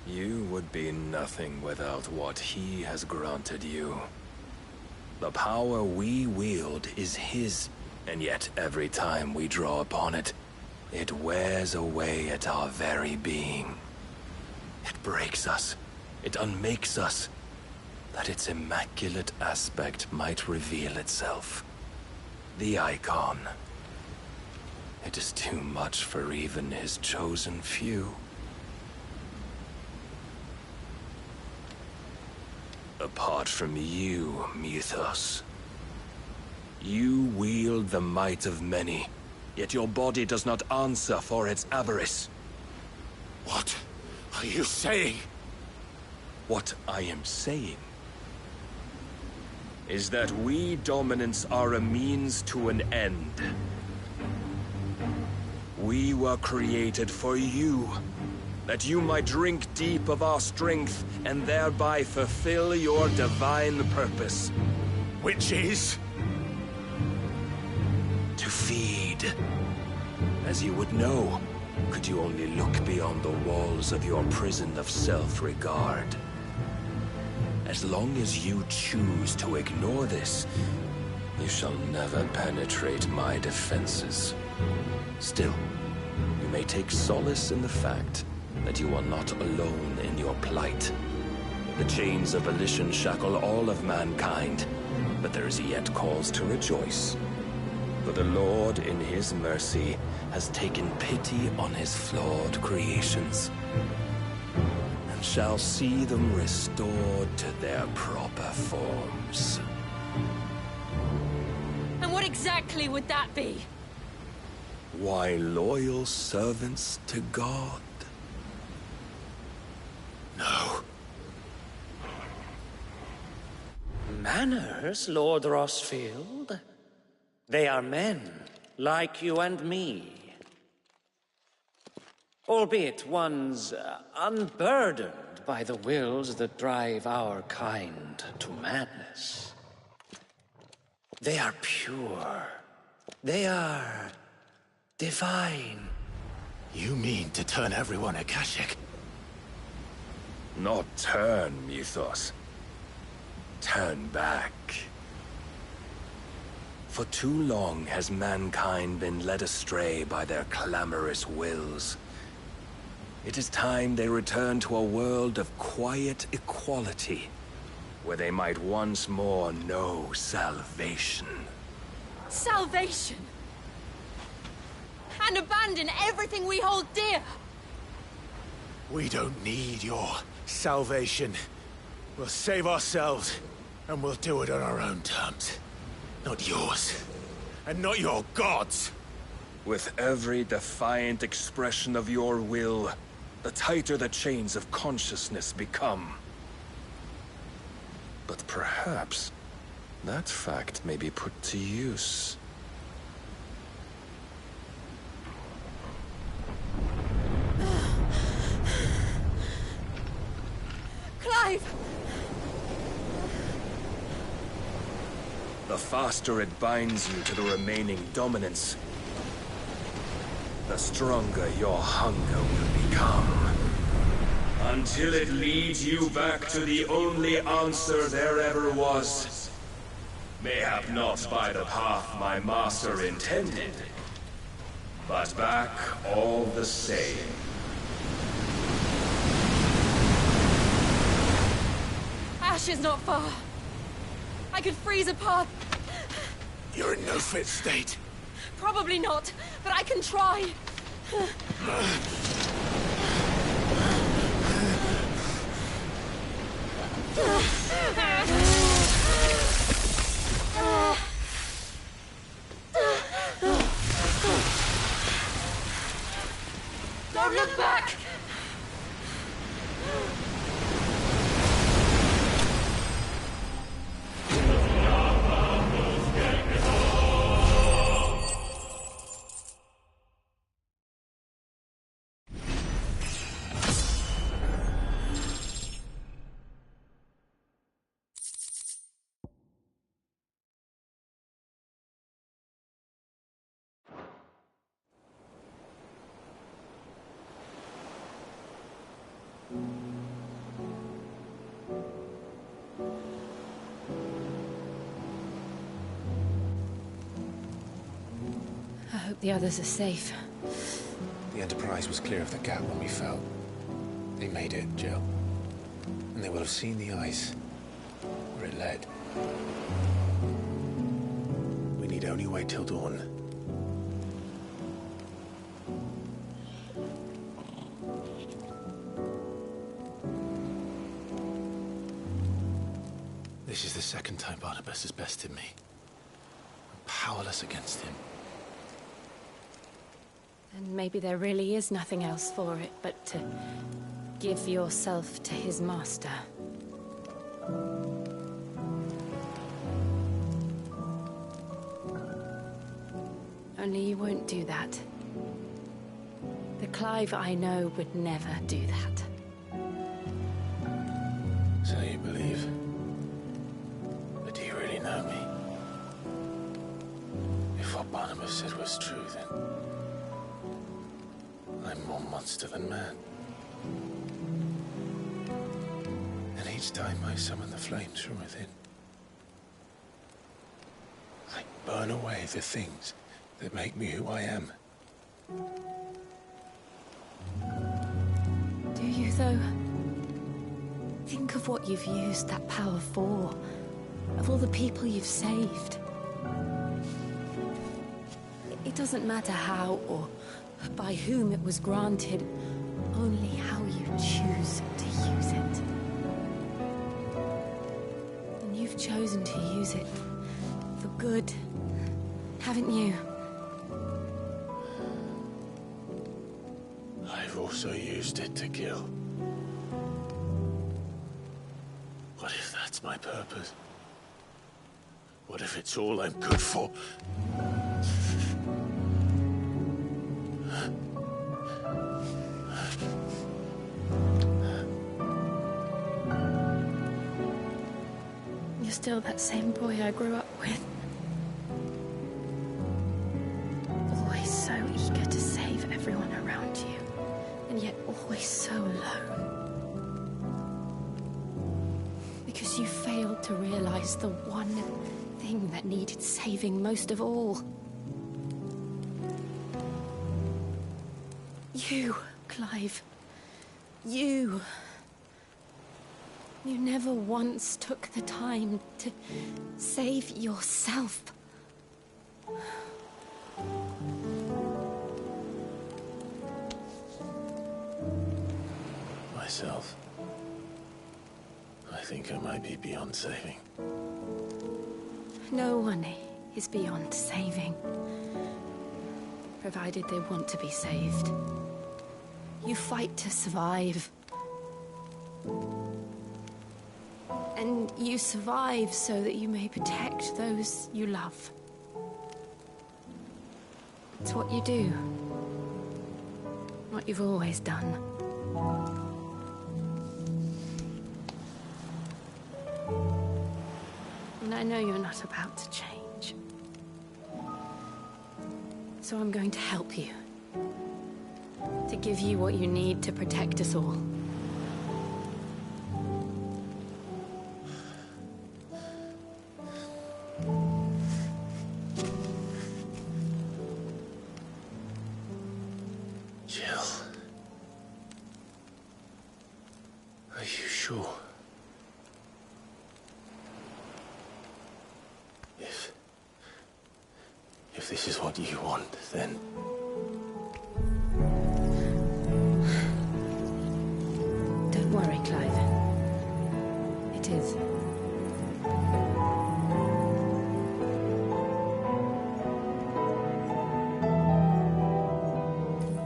You would be nothing without what he has granted you. The power we wield is his, and yet every time we draw upon it, it wears away at our very being. It breaks us. It unmakes us, that its immaculate aspect might reveal itself. The icon. It is too much for even his chosen few. Apart from you, Mythos, you wield the might of many, yet your body does not answer for its avarice. What are you saying? What I am saying is that we dominants are a means to an end. We were created for you, that you might drink deep of our strength and thereby fulfill your divine purpose. Which is? To feed. As you would know, could you only look beyond the walls of your prison of self-regard. As long as you choose to ignore this, you shall never penetrate my defenses. Still, you may take solace in the fact that you are not alone in your plight. The chains of volition shackle all of mankind, but there is yet cause to rejoice. For the Lord, in his mercy, has taken pity on his flawed creations, and shall see them restored to their proper forms. And what exactly would that be? Why, loyal servants to God. No. Manners, Lord Rosfield? They are men, like you and me. albeit ones unburdened by the wills that drive our kind to madness. They are pure. They are divine. You mean to turn everyone Akashic? Not turn, Mythos. Turn back. For too long has mankind been led astray by their clamorous wills. It is time they return to a world of quiet equality, where they might once more know salvation. Salvation? And abandon everything we hold dear? We don't need your salvation. We'll save ourselves, and we'll do it on our own terms. Not yours. And not your gods! With every defiant expression of your will, the tighter the chains of consciousness become. But perhaps that fact may be put to use. Clive! The faster it binds you to the remaining dominance, the stronger your hunger will become. Until it leads you back to the only answer there ever was. Mayhap not by the path my master intended, but back all the same. Ash is not far. I could freeze a path. You're in no fit state. Probably not, but I can try. Don't look back! I hope the others are safe. The Enterprise was clear of the gap when we fell. They made it, Jill. And they will have seen the ice, where it led. We need only wait till dawn. This is the second time Barnabas has bested me. I'm powerless against him. And maybe there really is nothing else for it but to give yourself to his master. Only you won't do that. The Clive I know would never do that. So you believe? But do you really know me? If what Barnabas said was true, then I'm more monster than man. And each time I summon the flames from within, I burn away the things that make me who I am. Do you, though? Think of what you've used that power for. Of all the people you've saved. It doesn't matter how or by whom it was granted, only how you choose to use it. And you've chosen to use it for good, haven't you? I've also used it to kill. What if that's my purpose? What if it's all I'm good for? You're still that same boy I grew up with. Always so eager to save everyone around you, and yet always so alone. Because you failed to realize the one thing that needed saving most of all. You, Clive. You. You never once took the time to save yourself. Myself. I think I might be beyond saving. No one is beyond saving, provided they want to be saved. You fight to survive. And you survive so that you may protect those you love. It's what you do. What you've always done. And I know you're not about to change. So I'm going to help you. To give you what you need to protect us all. Jill. Are you sure? If this is what you want, then... Don't worry, Clive. It is.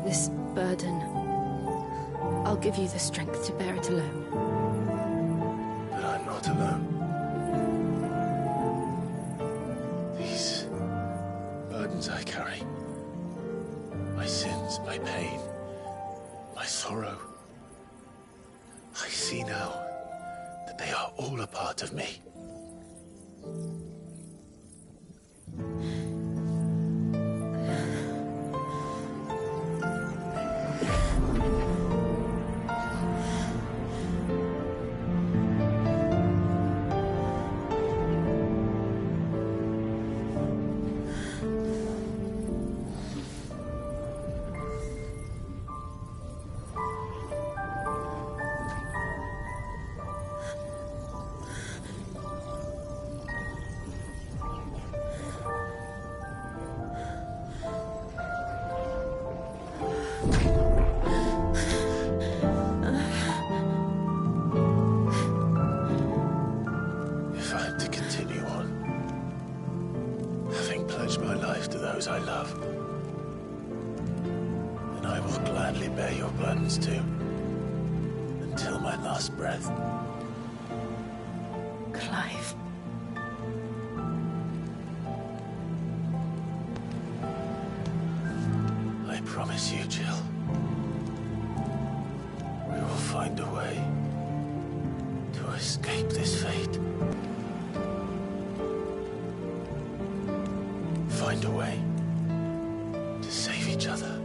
This burden, I'll give you the strength to bear it alone. But I'm not alone. These burdens I carry, my sins, my pain, my sorrow, I see now that they are all a part of me. If I am to continue on, having pledged my life to those I love, then I will gladly bear your burdens too, until my last breath. Clive. I promise you, Jill, we will find a way to escape this fate. Find a way to save each other.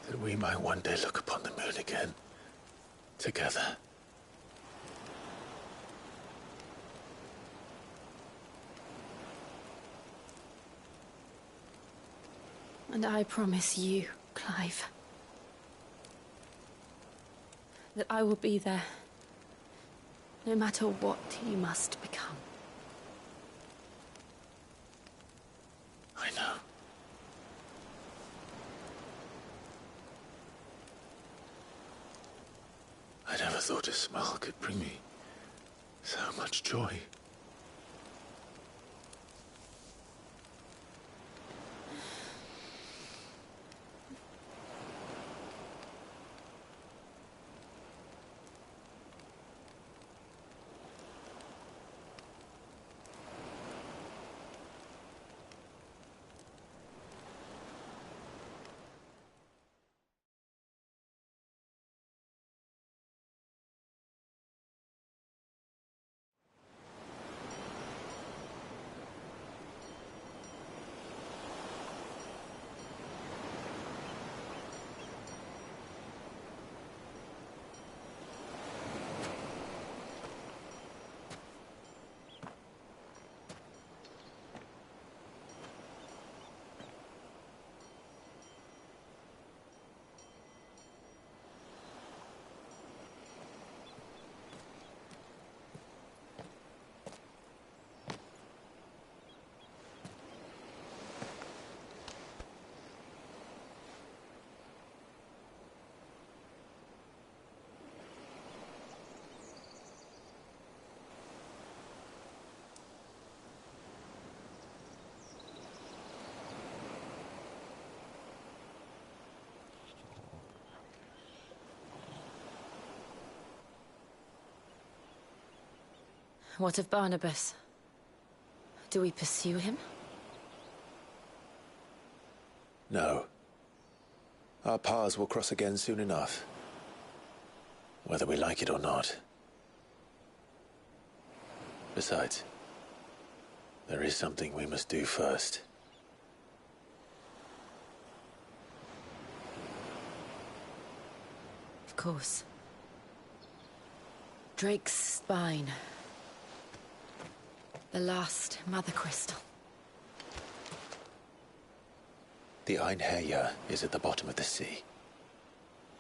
That we might one day look upon the moon again, together. And I promise you, Clive, that I will be there, no matter what you must become. I know. I never thought a smile could bring me so much joy. What of Barnabas? Do we pursue him? No. Our paths will cross again soon enough. Whether we like it or not. Besides, there is something we must do first. Of course. Drake's spine. The last Mother Crystal. The Einherjar is at the bottom of the sea.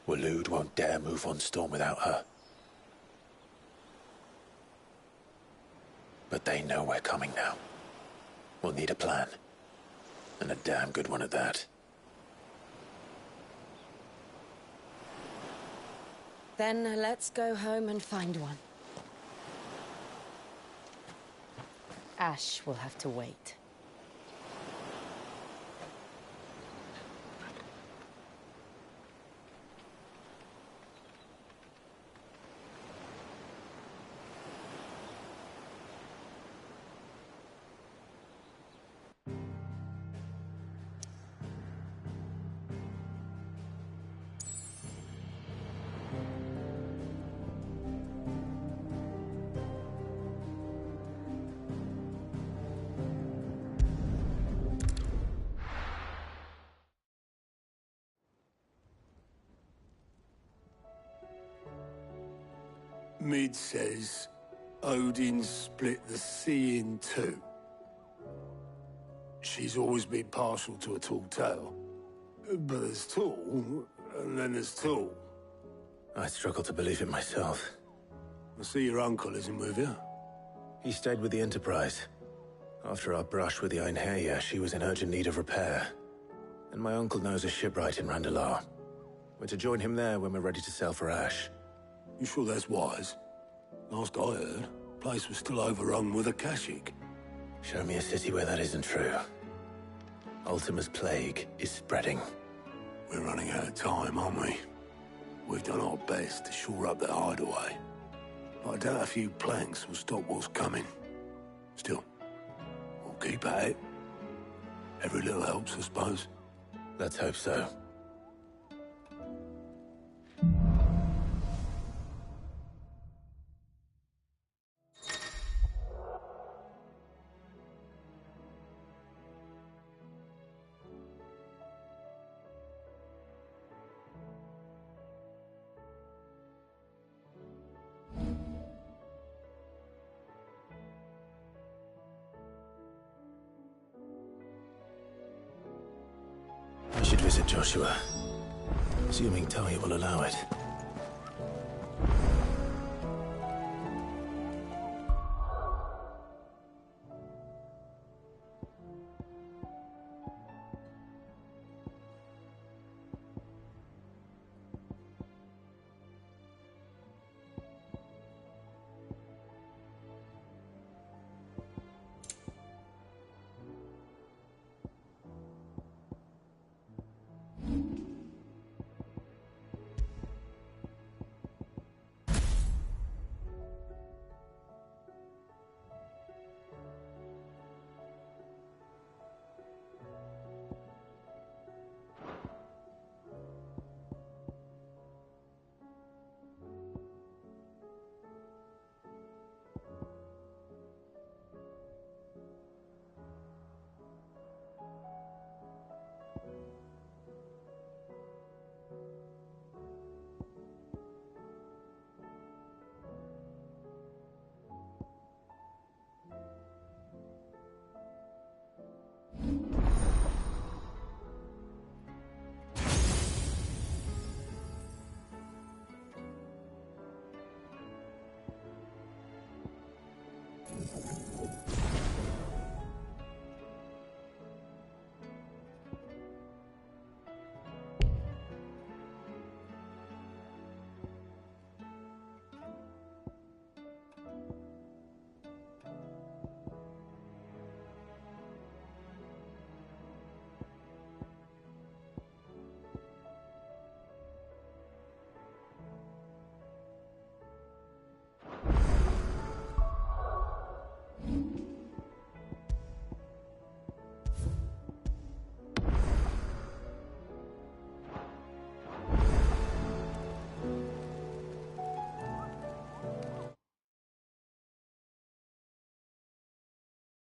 Waloed won't dare move on Storm without her. But they know we're coming now. We'll need a plan. And a damn good one at that. Then let's go home and find one. Ash will have to wait. Mid says Odin split the sea in two. She's always been partial to a tall tale. But there's tall, and then there's tall. I struggle to believe it myself. I see your uncle isn't with you. He stayed with the Enterprise. After our brush with the Einherjar, she was in urgent need of repair. And my uncle knows a shipwright in Randalar. We're to join him there when we're ready to sail for Ash. You sure that's wise? Last I heard, the place was still overrun with Akashic. Show me a city where that isn't true. Ultima's plague is spreading. We're running out of time, aren't we? We've done our best to shore up that hideaway. But I doubt a few planks will stop what's coming. Still, we'll keep at it. Every little helps, I suppose. Let's hope so. I should visit Joshua, assuming Talia will allow it.